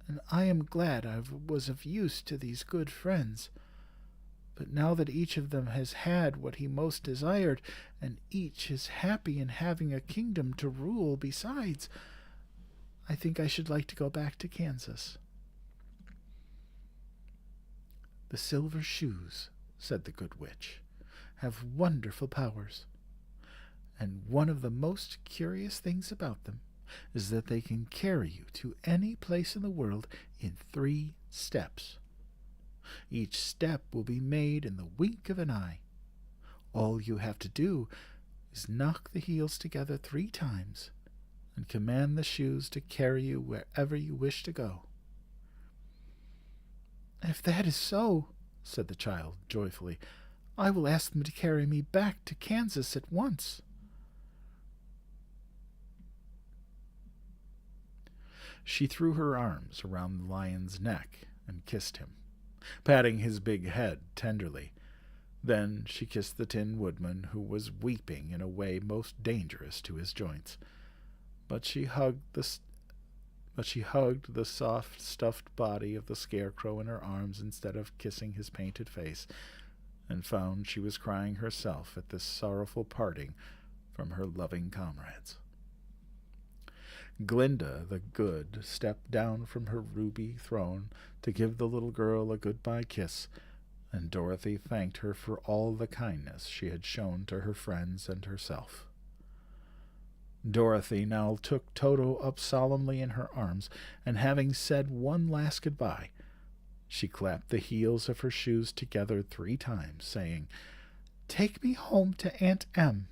"and I am glad I was of use to these good friends. But now that each of them has had what he most desired, and each is happy in having a kingdom to rule besides, I think I should like to go back to Kansas." "The silver shoes," said the good witch, "have wonderful powers, and one of the most curious things about them is that they can carry you to any place in the world in 3 steps. Each step will be made in the wink of an eye. All you have to do is knock the heels together 3 times and command the shoes to carry you wherever you wish to go." "If that is so," said the child joyfully, "I will ask them to carry me back to Kansas at once." She threw her arms around the lion's neck and kissed him, patting his big head tenderly. Then she kissed the Tin Woodman, who was weeping in a way most dangerous to his joints. But she hugged the soft, stuffed body of the Scarecrow in her arms instead of kissing his painted face, and found she was crying herself at this sorrowful parting from her loving comrades. Glinda the Good stepped down from her ruby throne to give the little girl a goodbye kiss, and Dorothy thanked her for all the kindness she had shown to her friends and herself. Dorothy now took Toto up solemnly in her arms, and having said one last goodbye, she clapped the heels of her shoes together 3 times, saying, "Take me home to Aunt Em."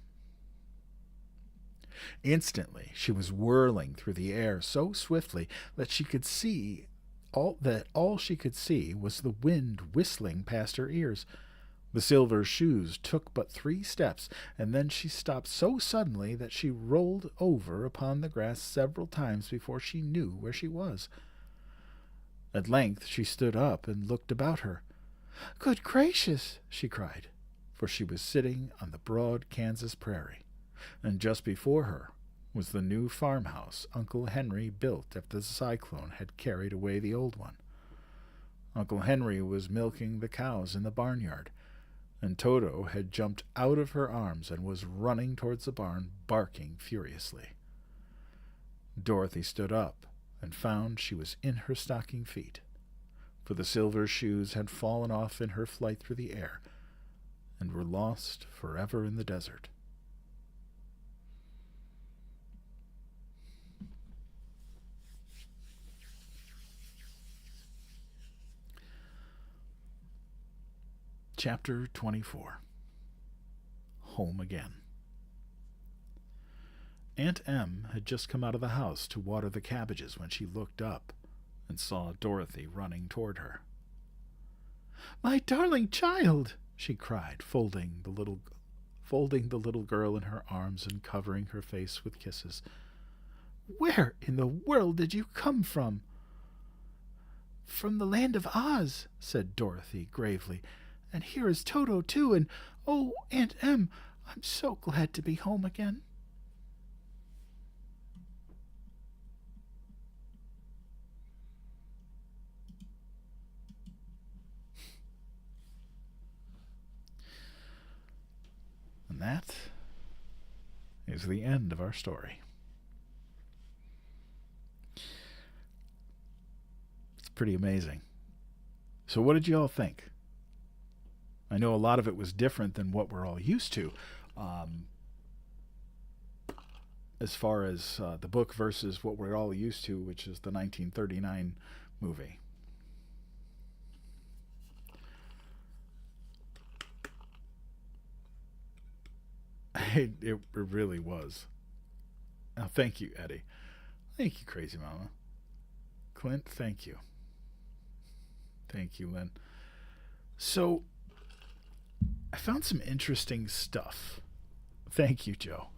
Instantly she was whirling through the air so swiftly that all she could see was the wind whistling past her ears. The silver shoes took but 3 steps, and then she stopped so suddenly that she rolled over upon the grass several times before she knew where she was. At length she stood up and looked about her. "Good gracious!" she cried, for she was sitting on the broad Kansas prairie, and just before her was the new farmhouse Uncle Henry built after the cyclone had carried away the old one. Uncle Henry was milking the cows in the barnyard, and Toto had jumped out of her arms and was running towards the barn, barking furiously. Dorothy stood up and found she was in her stocking feet, for the silver shoes had fallen off in her flight through the air and were lost forever in the desert. Chapter 24. Home Again. Aunt Em had just come out of the house to water the cabbages when she looked up and saw Dorothy running toward her. "My darling child!" she cried, folding the little girl in her arms and covering her face with kisses. "Where in the world did you come from?" "From the land of Oz," said Dorothy gravely. "And here is Toto, too, and oh, Aunt Em, I'm so glad to be home again." And that is the end of our story. It's pretty amazing. So what did you all think? I know a lot of it was different than what we're all used to, as far as the book versus what we're all used to, which is the 1939 movie. It really was. Oh, thank you, Eddie. Thank you, Crazy Mama. Clint, thank you. Thank you, Lynn. So, I found some interesting stuff. Thank you, Joe.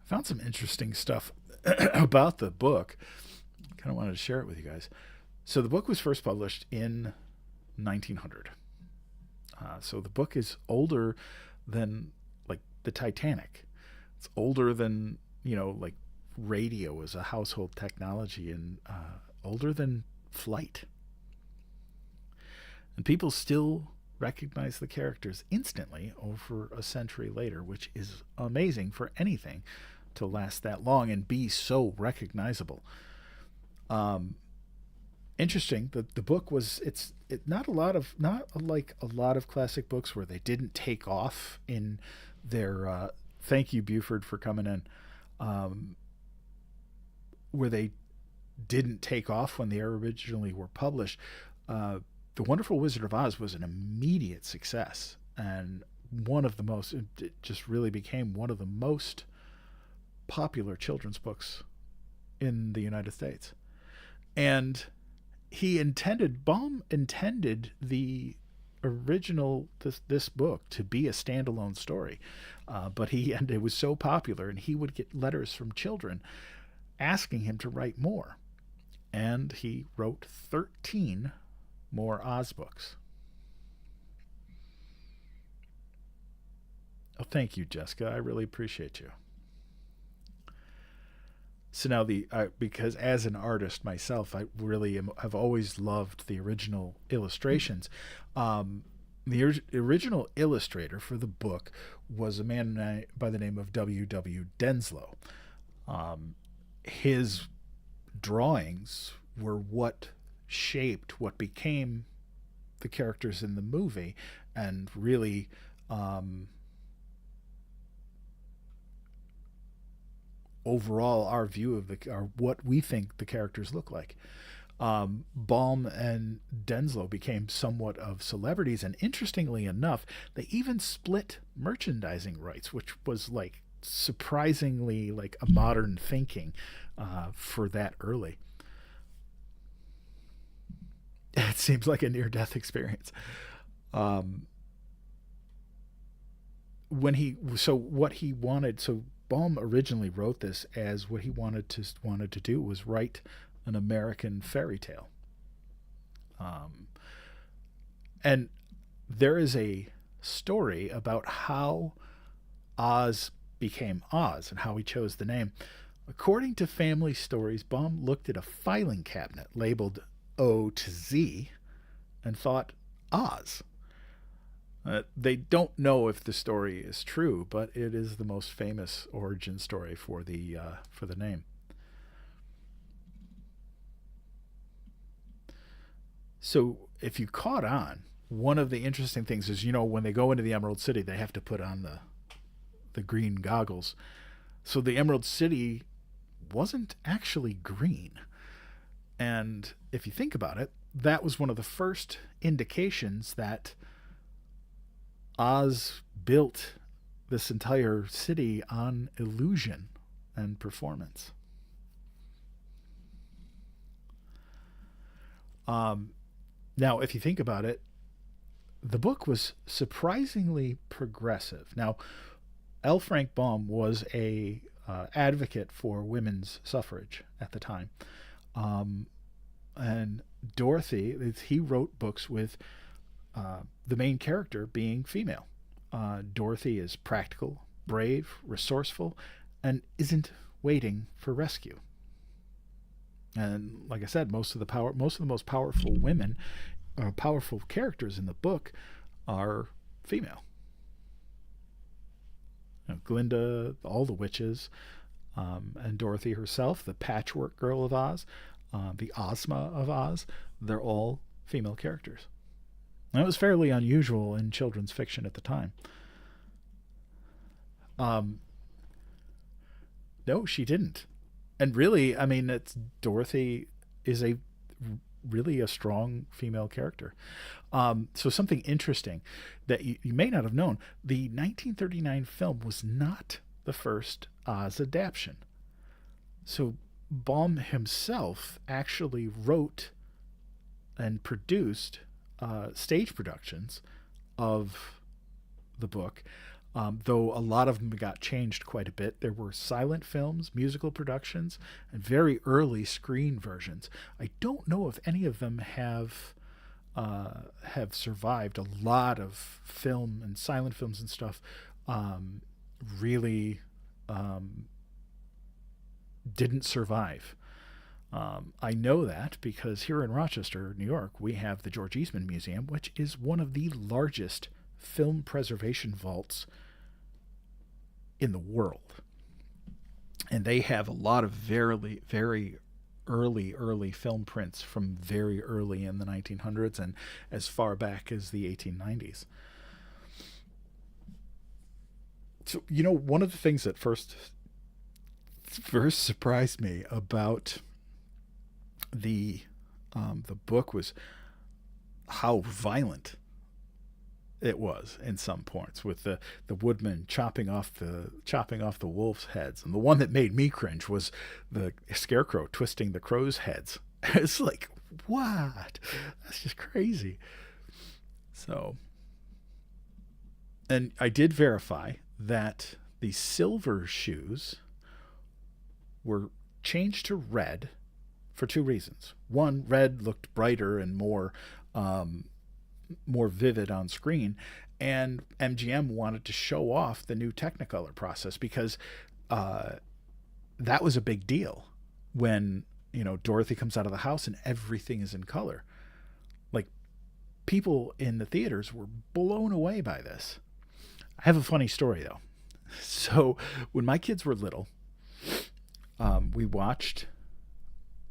I found some interesting stuff about the book. Kind of wanted to share it with you guys. So, the book was first published in 1900. So, the book is older than, like, the Titanic. It's older than, like, radio as a household technology, and older than flight. And people still recognize the characters instantly over a century later, which is amazing for anything to last that long and be so recognizable. Interesting. The book was not like a lot of classic books where they didn't take off in their thank you, Buford, for coming in, where they didn't take off when they originally were published. The Wonderful Wizard of Oz was an immediate success, and it just really became one of the most popular children's books in the United States. And Baum intended the original, this book, to be a standalone story, but it was so popular, and he would get letters from children asking him to write more, and he wrote 13 more Oz books. Oh, thank you, Jessica. I really appreciate you. So now because as an artist myself, I really have always loved the original illustrations. The original illustrator for the book was a man by the name of W.W. Denslow. His drawings were what shaped what became the characters in the movie, and really overall our view of what we think the characters look like. Baum and Denslow became somewhat of celebrities, and interestingly enough, they even split merchandising rights, which was like surprisingly like a modern thinking for that early. It seems like a near-death experience. Baum originally wrote this as what he wanted to do was write an American fairy tale. And there is a story about how Oz became Oz and how he chose the name. According to family stories, Baum looked at a filing cabinet labeled O to Z and thought Oz. They don't know if the story is true, but it is the most famous origin story for the name. So if you caught on, one of the interesting things is, when they go into the Emerald City, they have to put on the green goggles. So the Emerald City wasn't actually green. And if you think about it, that was one of the first indications that Oz built this entire city on illusion and performance. Now, if you think about it, the book was surprisingly progressive. Now, L. Frank Baum was a advocate for women's suffrage at the time. And Dorothy, he wrote books with the main character being female. Dorothy is practical, brave, resourceful, and isn't waiting for rescue. And like I said, most of the most powerful women, powerful characters in the book, are female. Glinda, all the witches, and Dorothy herself, the Patchwork Girl of Oz, the Ozma of Oz, they're all female characters. That was fairly unusual in children's fiction at the time. No, she didn't. And really, I mean, Dorothy is really a strong female character. So something interesting that you may not have known, the 1939 film was not the first Oz adaptation. So Baum himself actually wrote and produced stage productions of the book, though a lot of them got changed quite a bit. There were silent films, musical productions, and very early screen versions. I don't know if any of them have survived. A lot of film and silent films and stuff really didn't survive. I know that because here in Rochester, New York, we have the George Eastman Museum, which is one of the largest film preservation vaults in the world. And they have a lot of very, very early film prints from very early in the 1900s and as far back as the 1890s. So, one of the things that first surprised me about the book was how violent it was in some points, with the woodman chopping off the wolves' heads, and the one that made me cringe was the scarecrow twisting the crows' heads. It's like, what? That's just crazy. So, and I did verify that the silver shoes were changed to red for two reasons. One, red looked brighter and more vivid on screen, and MGM wanted to show off the new Technicolor process because that was a big deal when Dorothy comes out of the house and everything is in color. Like, people in the theaters were blown away by this. I have a funny story though. So when my kids were little, we watched,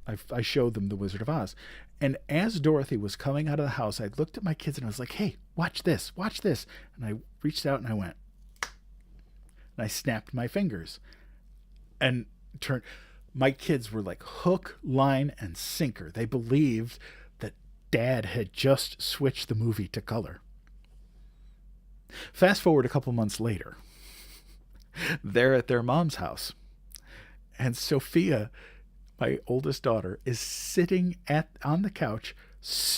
I showed them The Wizard of Oz. And as Dorothy was coming out of the house, I looked at my kids and I was like, hey, watch this. And I reached out and I went, and I snapped my fingers and turned. My kids were like hook, line, and sinker. They believed that Dad had just switched the movie to color. Fast forward a couple months later, they're at their mom's house. And Sophia, my oldest daughter, is sitting on the couch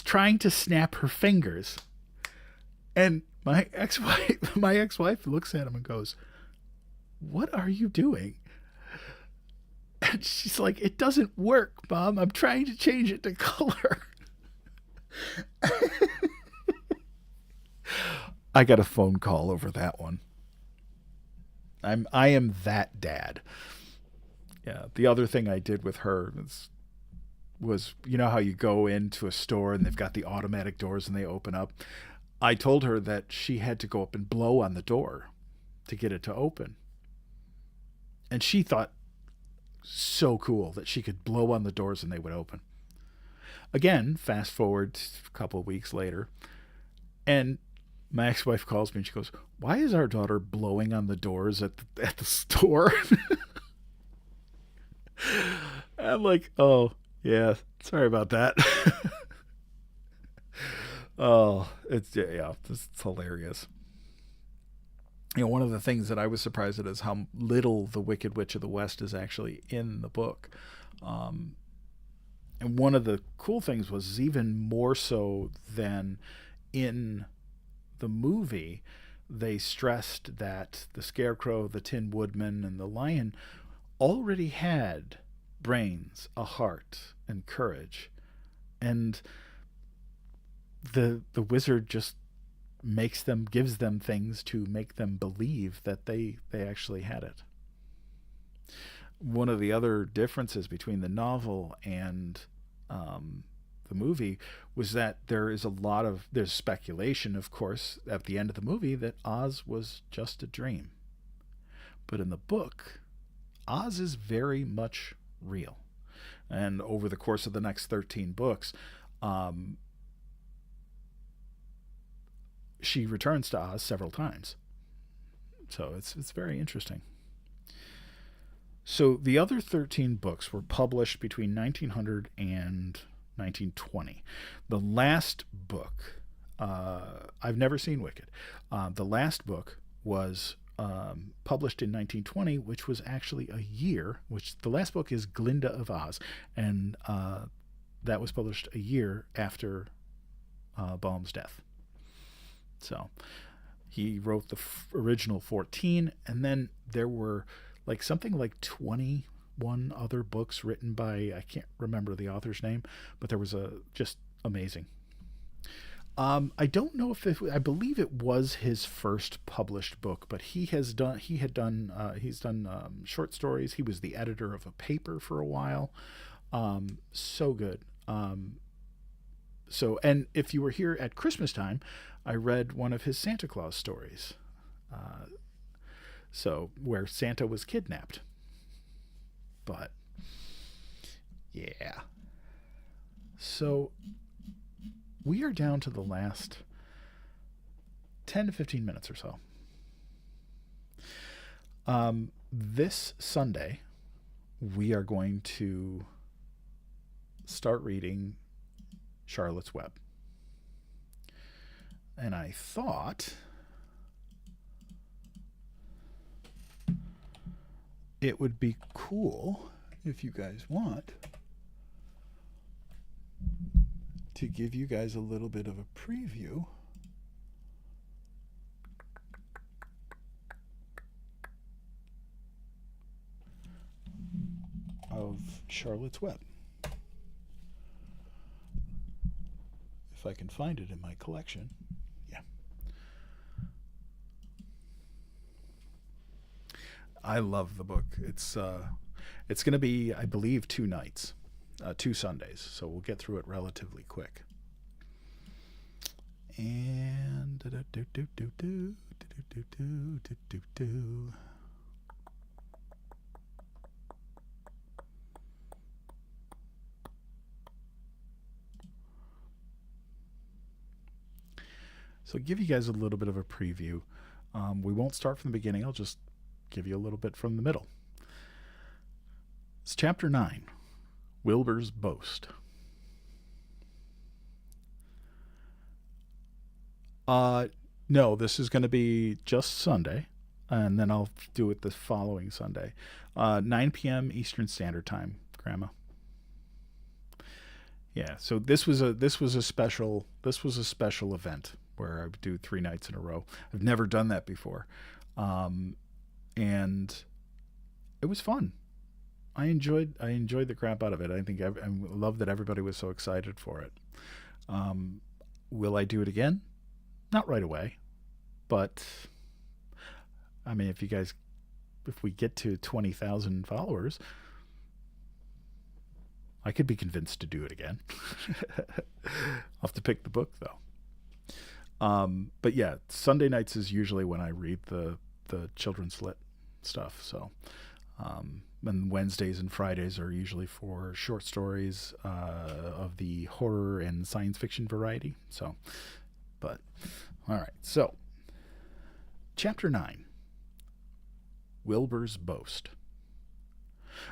trying to snap her fingers. And my ex-wife looks at him and goes, "What are you doing?" And she's like, "It doesn't work, Mom. I'm trying to change it to color." I got a phone call over that one. I am that dad. Yeah. The other thing I did with her was how you go into a store and they've got the automatic doors and they open up. I told her that she had to go up and blow on the door to get it to open. And she thought so cool that she could blow on the doors and they would open. Again, fast forward a couple of weeks later, and my ex-wife calls me and she goes, "Why is our daughter blowing on the doors at the store?" I'm like, "Oh, yeah, sorry about that." Oh, it's hilarious. One of the things that I was surprised at is how little the Wicked Witch of the West is actually in the book. And one of the cool things was even more so than in the movie, they stressed that the Scarecrow, the Tin Woodman, and the Lion already had brains, a heart, and courage. And the wizard just gives them things to make them believe that they actually had it. One of the other differences between the novel and the movie was that there's speculation, of course, at the end of the movie that Oz was just a dream. But in the book, Oz is very much real. And over the course of the next 13 books, she returns to Oz several times. So it's very interesting. So the other 13 books were published between 1900 and 1920. The last book, I've never seen Wicked. The last book was published in 1920, which was actually a year, which the last book is Glinda of Oz, and that was published a year after Baum's death. So he wrote the original 14, and then there were something like 21 other books written by, I can't remember the author's name, but there was just amazing. I don't know if I believe it was his first published book, but he's done short stories. He was the editor of a paper for a while. So good. And if you were here at Christmas time, I read one of his Santa Claus stories. Where Santa was kidnapped. But yeah. So we are down to the last 10 to 15 minutes or so. This Sunday, we are going to start reading Charlotte's Web. And I thought it would be cool, if you guys want, to give you guys a little bit of a preview of Charlotte's Web. If I can find it in my collection. Yeah. I love the book. It's going to be, I believe, 2 nights, 2 Sundays, so we'll get through it relatively quick. And so give you guys a little bit of a preview. We won't start from the beginning. I'll just give you a little bit from the middle. It's chapter 9, Wilbur's Boast. No, this is going to be just Sunday, and then I'll do it the following Sunday, 9 p.m. Eastern Standard Time, Grandma. Yeah, so this was a special event where I would do 3 nights in a row. I've never done that before, and it was fun. I enjoyed the crap out of it. I love that everybody was so excited for it. Will I do it again? Not right away, but I mean, if we get to 20,000 followers, I could be convinced to do it again. I'll have to pick the book though. But yeah, Sunday nights is usually when I read the children's lit stuff. So, and Wednesdays and Fridays are usually for short stories of the horror and science fiction variety. So, but all right. So, chapter 9, Wilbur's Boast.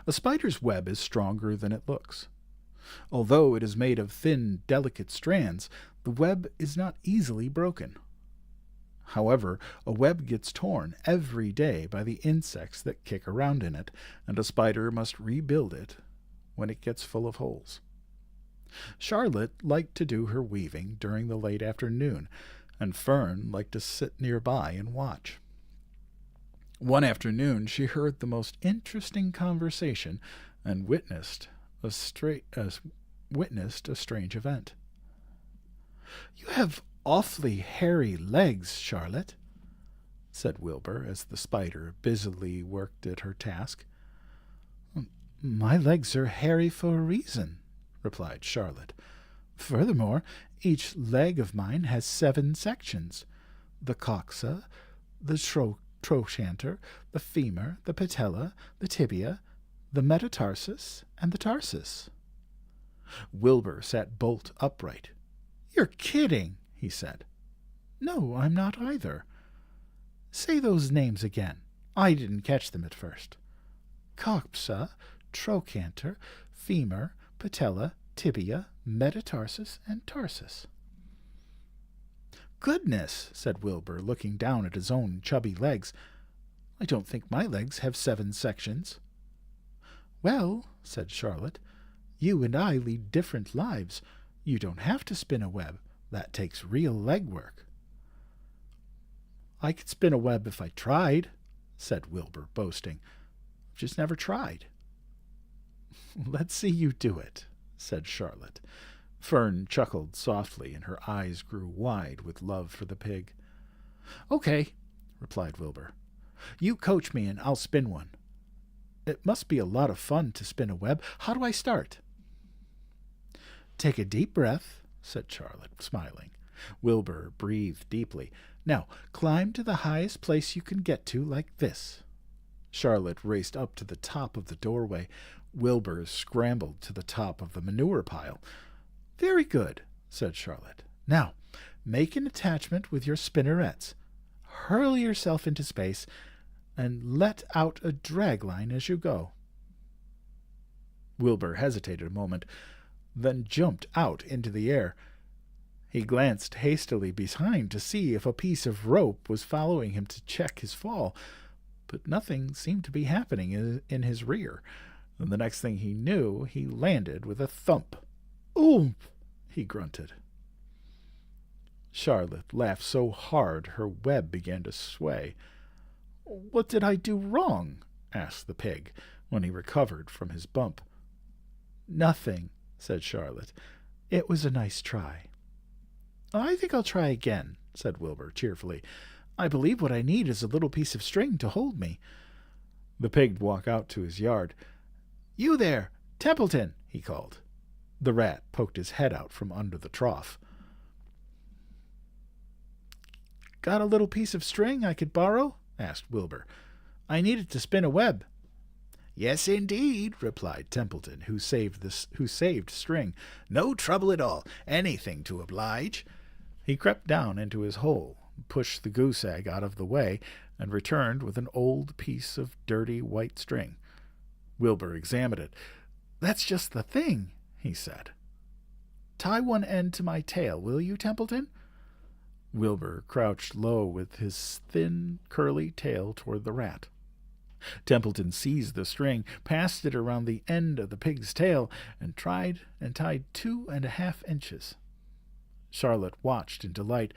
A spider's web is stronger than it looks. Although it is made of thin, delicate strands, the web is not easily broken. However, a web gets torn every day by the insects that kick around in it, and a spider must rebuild it when it gets full of holes. Charlotte liked to do her weaving during the late afternoon, and Fern liked to sit nearby and watch. One afternoon she heard the most interesting conversation and witnessed a strange event. "You have awfully hairy legs, Charlotte," said Wilbur as the spider busily worked at her task. "My legs are hairy for a reason," replied Charlotte. "Furthermore, each leg of mine has 7 sections: the coxa, the trochanter, the femur, the patella, the tibia, the metatarsus, and the tarsus." Wilbur sat bolt upright. "You're kidding," he said. "No, I'm not either." "Say those names again. I didn't catch them at first." "Coxa, trochanter, femur, patella, tibia, metatarsus, and tarsus." "Goodness," said Wilbur, looking down at his own chubby legs. "I don't think my legs have 7 sections." "Well," said Charlotte, "you and I lead different lives. You don't have to spin a web. That takes real leg work." "I could spin a web if I tried," said Wilbur, boasting. "I've just never tried." "Let's see you do it," said Charlotte. Fern chuckled softly, and her eyes grew wide with love for the pig. "Okay," replied Wilbur. "You coach me and I'll spin one. It must be a lot of fun to spin a web. How do I start?" "Take a deep breath," said Charlotte, smiling. Wilbur breathed deeply. "Now, climb to the highest place you can get to, like this." Charlotte raced up to the top of the doorway. Wilbur scrambled to the top of the manure pile. "Very good," said Charlotte. "Now, make an attachment with your spinnerets. Hurl yourself into space, and let out a drag line as you go." Wilbur hesitated a moment, then jumped out into the air. He glanced hastily behind to see if a piece of rope was following him to check his fall, but nothing seemed to be happening in his rear. And the next thing he knew, he landed with a thump. "Oomph!" he grunted. Charlotte laughed so hard her web began to sway. "What did I do wrong?" asked the pig, when he recovered from his bump. "Nothing," said Charlotte. "It was a nice try." "I think I'll try again," said Wilbur cheerfully. "I believe what I need is a little piece of string to hold me." The pig walked out to his yard. "You there, Templeton!" he called. The rat poked his head out from under the trough. "Got a little piece of string I could borrow?" asked Wilbur. "I need it to spin a web." "Yes, indeed," replied Templeton, who saved string. "No trouble at all. Anything to oblige." He crept down into his hole, pushed the goose egg out of the way, and returned with an old piece of dirty white string. Wilbur examined it. "That's just the thing," he said. "Tie one end to my tail, will you, Templeton?" Wilbur crouched low with his thin, curly tail toward the rat. Templeton seized the string, passed it around the end of the pig's tail, and tied 2.5 inches. Charlotte watched in delight.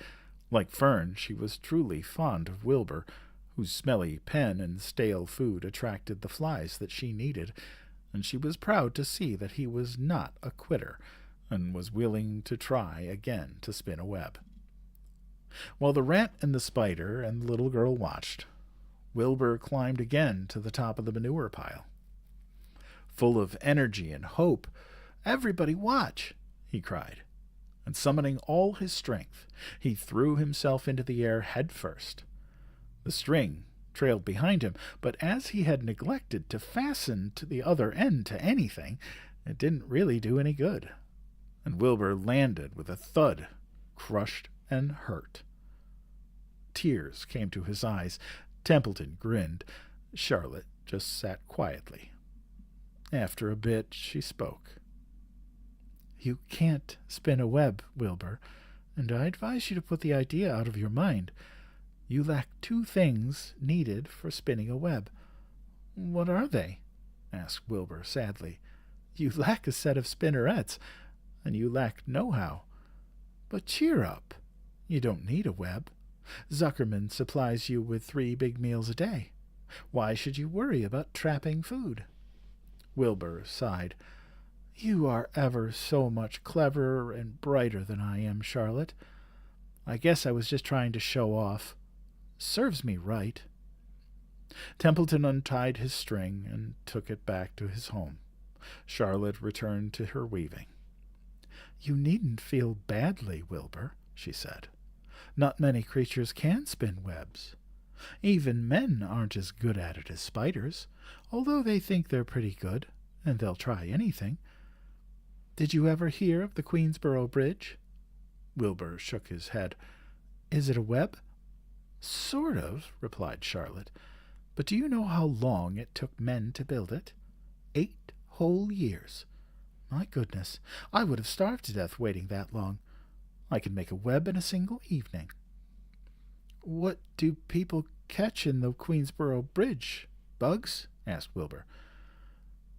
Like Fern, she was truly fond of Wilbur, whose smelly pen and stale food attracted the flies that she needed, and she was proud to see that he was not a quitter, and was willing to try again to spin a web. While the rat and the spider and the little girl watched, Wilbur climbed again to the top of the manure pile. Full of energy and hope, "Everybody watch!" he cried, and summoning all his strength, he threw himself into the air head first. The string trailed behind him, but as he had neglected to fasten to the other end to anything, it didn't really do any good, and Wilbur landed with a thud, crushed and hurt. Tears came to his eyes. Templeton grinned. Charlotte just sat quietly. After a bit, she spoke. "You can't spin a web, Wilbur, and I advise you to put the idea out of your mind. You lack 2 things needed for spinning a web." "What are they?" asked Wilbur sadly. "You lack a set of spinnerets, and you lack know-how. But cheer up. You don't need a web. Zuckerman supplies you with 3 big meals a day. Why should you worry about trapping food? Wilbur sighed. You are ever so much cleverer and brighter than I am, Charlotte. I guess I was just trying to show off. Serves me right. Templeton untied his string and took it back to his home. Charlotte returned to her weaving. You needn't feel badly, Wilbur, she said. Not many creatures can spin webs. Even men aren't as good at it as spiders, although they think they're pretty good, and they'll try anything. Did you ever hear of the Queensboro Bridge? Wilbur shook his head. Is it a web? Sort of, replied Charlotte. But do you know how long it took men to build it? 8 whole years. My goodness, I would have starved to death waiting that long. I can make a web in a single evening. What do people catch in the Queensboro Bridge? Bugs? Asked Wilbur.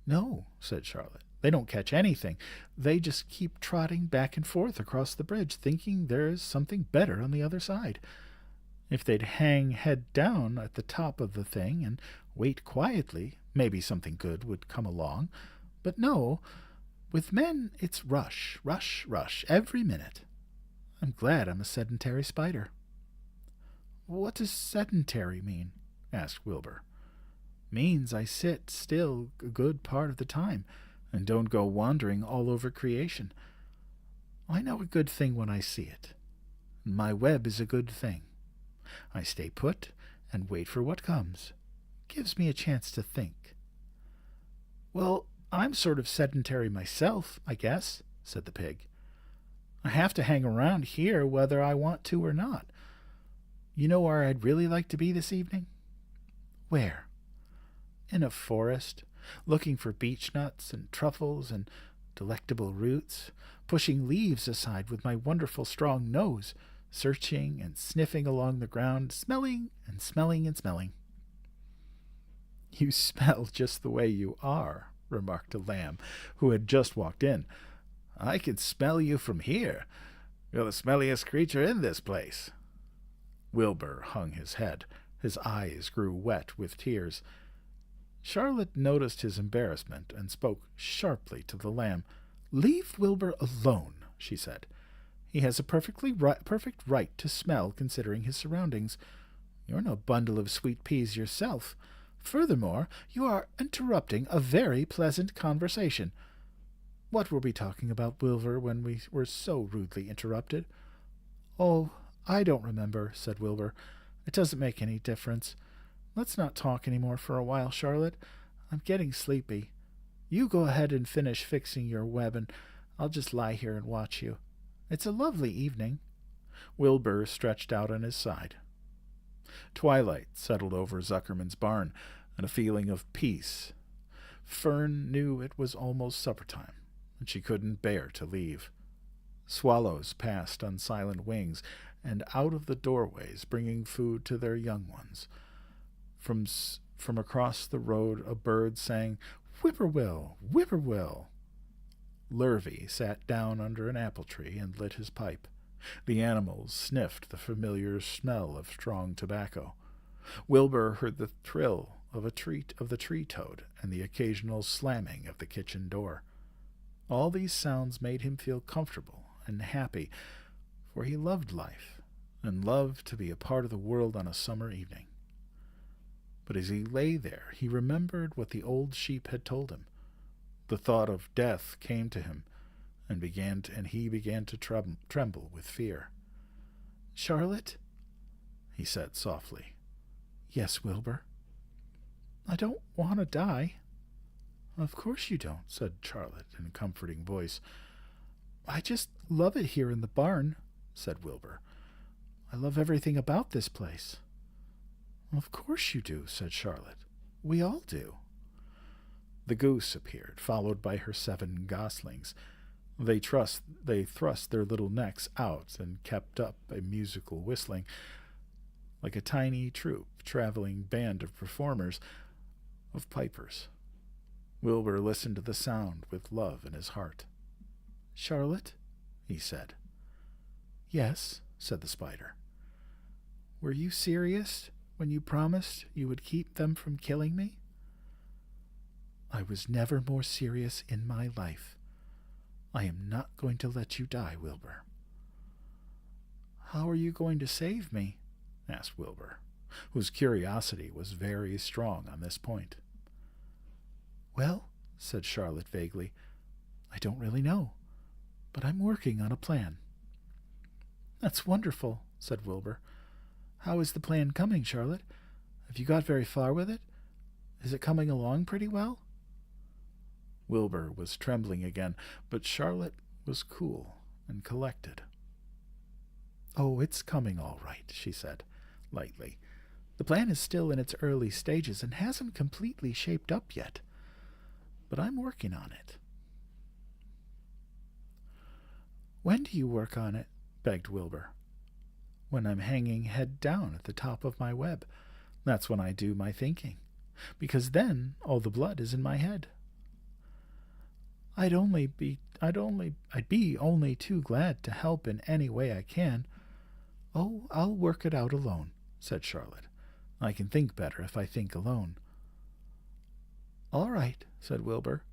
No, said Charlotte. They don't catch anything. They just keep trotting back and forth across the bridge, thinking there is something better on the other side. If they'd hang head down at the top of the thing and wait quietly, maybe something good would come along. But no, with men it's rush, rush, rush, every minute. I'm glad I'm a sedentary spider. What does sedentary mean? Asked Wilbur. Means I sit still a good part of the time and don't go wandering all over creation. I know a good thing when I see it. My web is a good thing. I stay put and wait for what comes. Gives me a chance to think. Well, I'm sort of sedentary myself, I guess, said the pig. I have to hang around here whether I want to or not. You know where I'd really like to be this evening? Where? In a forest, looking for beechnuts and truffles and delectable roots, pushing leaves aside with my wonderful strong nose, searching and sniffing along the ground, smelling and smelling and smelling. You smell just the way you are, remarked a lamb who had just walked in. I can smell you from here. You're the smelliest creature in this place. Wilbur hung his head. His eyes grew wet with tears. Charlotte noticed his embarrassment and spoke sharply to the lamb. Leave Wilbur alone, she said. He has a perfect right to smell considering his surroundings. You're no bundle of sweet peas yourself. Furthermore, you are interrupting a very pleasant conversation. What were we talking about, Wilbur, when we were so rudely interrupted? Oh, I don't remember, said Wilbur. It doesn't make any difference. Let's not talk any more for a while, Charlotte. I'm getting sleepy. You go ahead and finish fixing your web, and I'll just lie here and watch you. It's a lovely evening. Wilbur stretched out on his side. Twilight settled over Zuckerman's barn, and a feeling of peace. Fern knew it was almost supper time, and she couldn't bear to leave. Swallows passed on silent wings, and out of the doorways bringing food to their young ones. From across the road a bird sang, Whippoorwill, whippoorwill. Lurvy sat down under an apple tree and lit his pipe. The animals sniffed the familiar smell of strong tobacco. Wilbur heard the trill of the tree toad and the occasional slamming of the kitchen door. All these sounds made him feel comfortable and happy, for he loved life and loved to be a part of the world on a summer evening. But as he lay there, he remembered what the old sheep had told him. The thought of death came to him, and he began to tremble with fear. Charlotte, he said softly. Yes, Wilbur. I don't want to die. Of course you don't, said Charlotte in a comforting voice. I just love it here in the barn, said Wilbur. I love everything about this place. Of course you do, said Charlotte. We all do. The goose appeared, followed by her 7 goslings. They thrust their little necks out and kept up a musical whistling, like a tiny traveling band of performers, of pipers. Wilbur listened to the sound with love in his heart. Charlotte, he said. Yes, said the spider. "Were you serious when you promised you would keep them from killing me?" "I was never more serious in my life. I am not going to let you die, Wilbur." "How are you going to save me?" asked Wilbur, whose curiosity was very strong on this point. "Well," said Charlotte vaguely, "I don't really know, but I'm working on a plan." "That's wonderful," said Wilbur. "How is the plan coming, Charlotte? Have you got very far with it? Is it coming along pretty well?" Wilbur was trembling again, but Charlotte was cool and collected. "Oh, it's coming all right," she said, lightly. "The plan is still in its early stages and hasn't completely shaped up yet, but I'm working on it." "When do you work on it?" begged Wilbur. "When I'm hanging head down at the top of my web. That's when I do my thinking, because then all the blood is in my head." I'd be only too glad to help in any way I can." "Oh, I'll work it out alone," said Charlotte. "I can think better if I think alone." "All right," said Wilbur.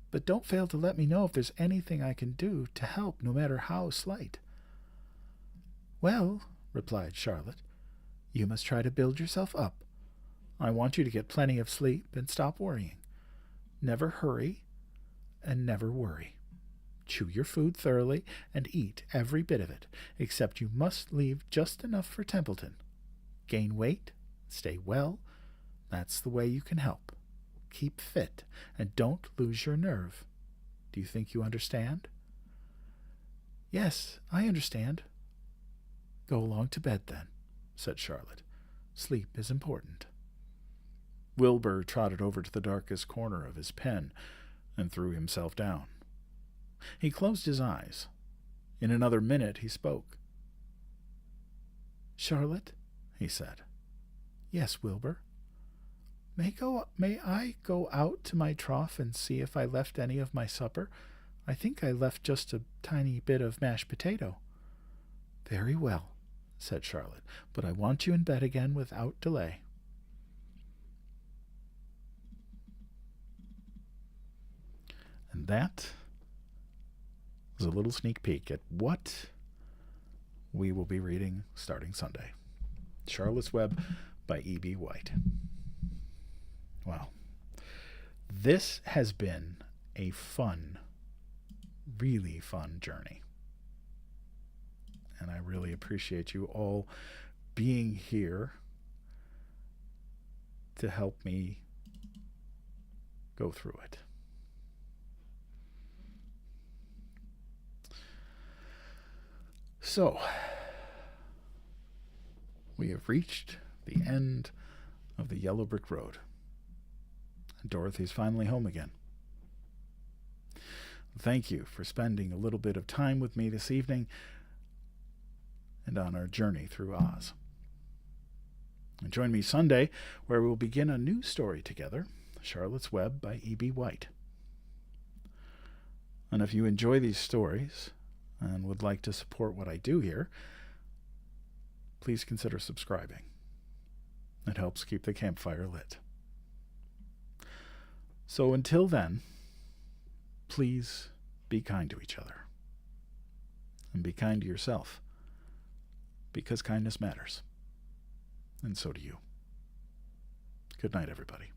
"But don't fail to let me know if there's anything I can do to help, no matter how slight." "Well," replied Charlotte, "you must try to build yourself up. I want you to get plenty of sleep and stop worrying. Never hurry and never worry. Chew your food thoroughly and eat every bit of it, except you must leave just enough for Templeton. Gain weight, stay well. That's the way you can help. Keep fit, and don't lose your nerve. Do you think you understand?" "Yes, I understand." "Go along to bed, then," said Charlotte. "Sleep is important." Wilbur trotted over to the darkest corner of his pen and threw himself down. He closed his eyes. In another minute he spoke. "Charlotte," he said. "Yes, Wilbur." May I go out to my trough and see if I left any of my supper? I think I left just a tiny bit of mashed potato." "Very well," said Charlotte, "but I want you in bed again without delay." And that was a little sneak peek at what we will be reading starting Sunday. Charlotte's Web by E.B. White. Wow. This has been a fun, really fun journey. And I really appreciate you all being here to help me go through it. So, we have reached the end of the Yellow Brick Road. And Dorothy's finally home again. Thank you for spending a little bit of time with me this evening and on our journey through Oz. And join me Sunday, where we'll begin a new story together, Charlotte's Web by E.B. White. And if you enjoy these stories and would like to support what I do here, please consider subscribing. It helps keep the campfire lit. So until then, please be kind to each other. And be kind to yourself, because kindness matters. And so do you. Good night, everybody.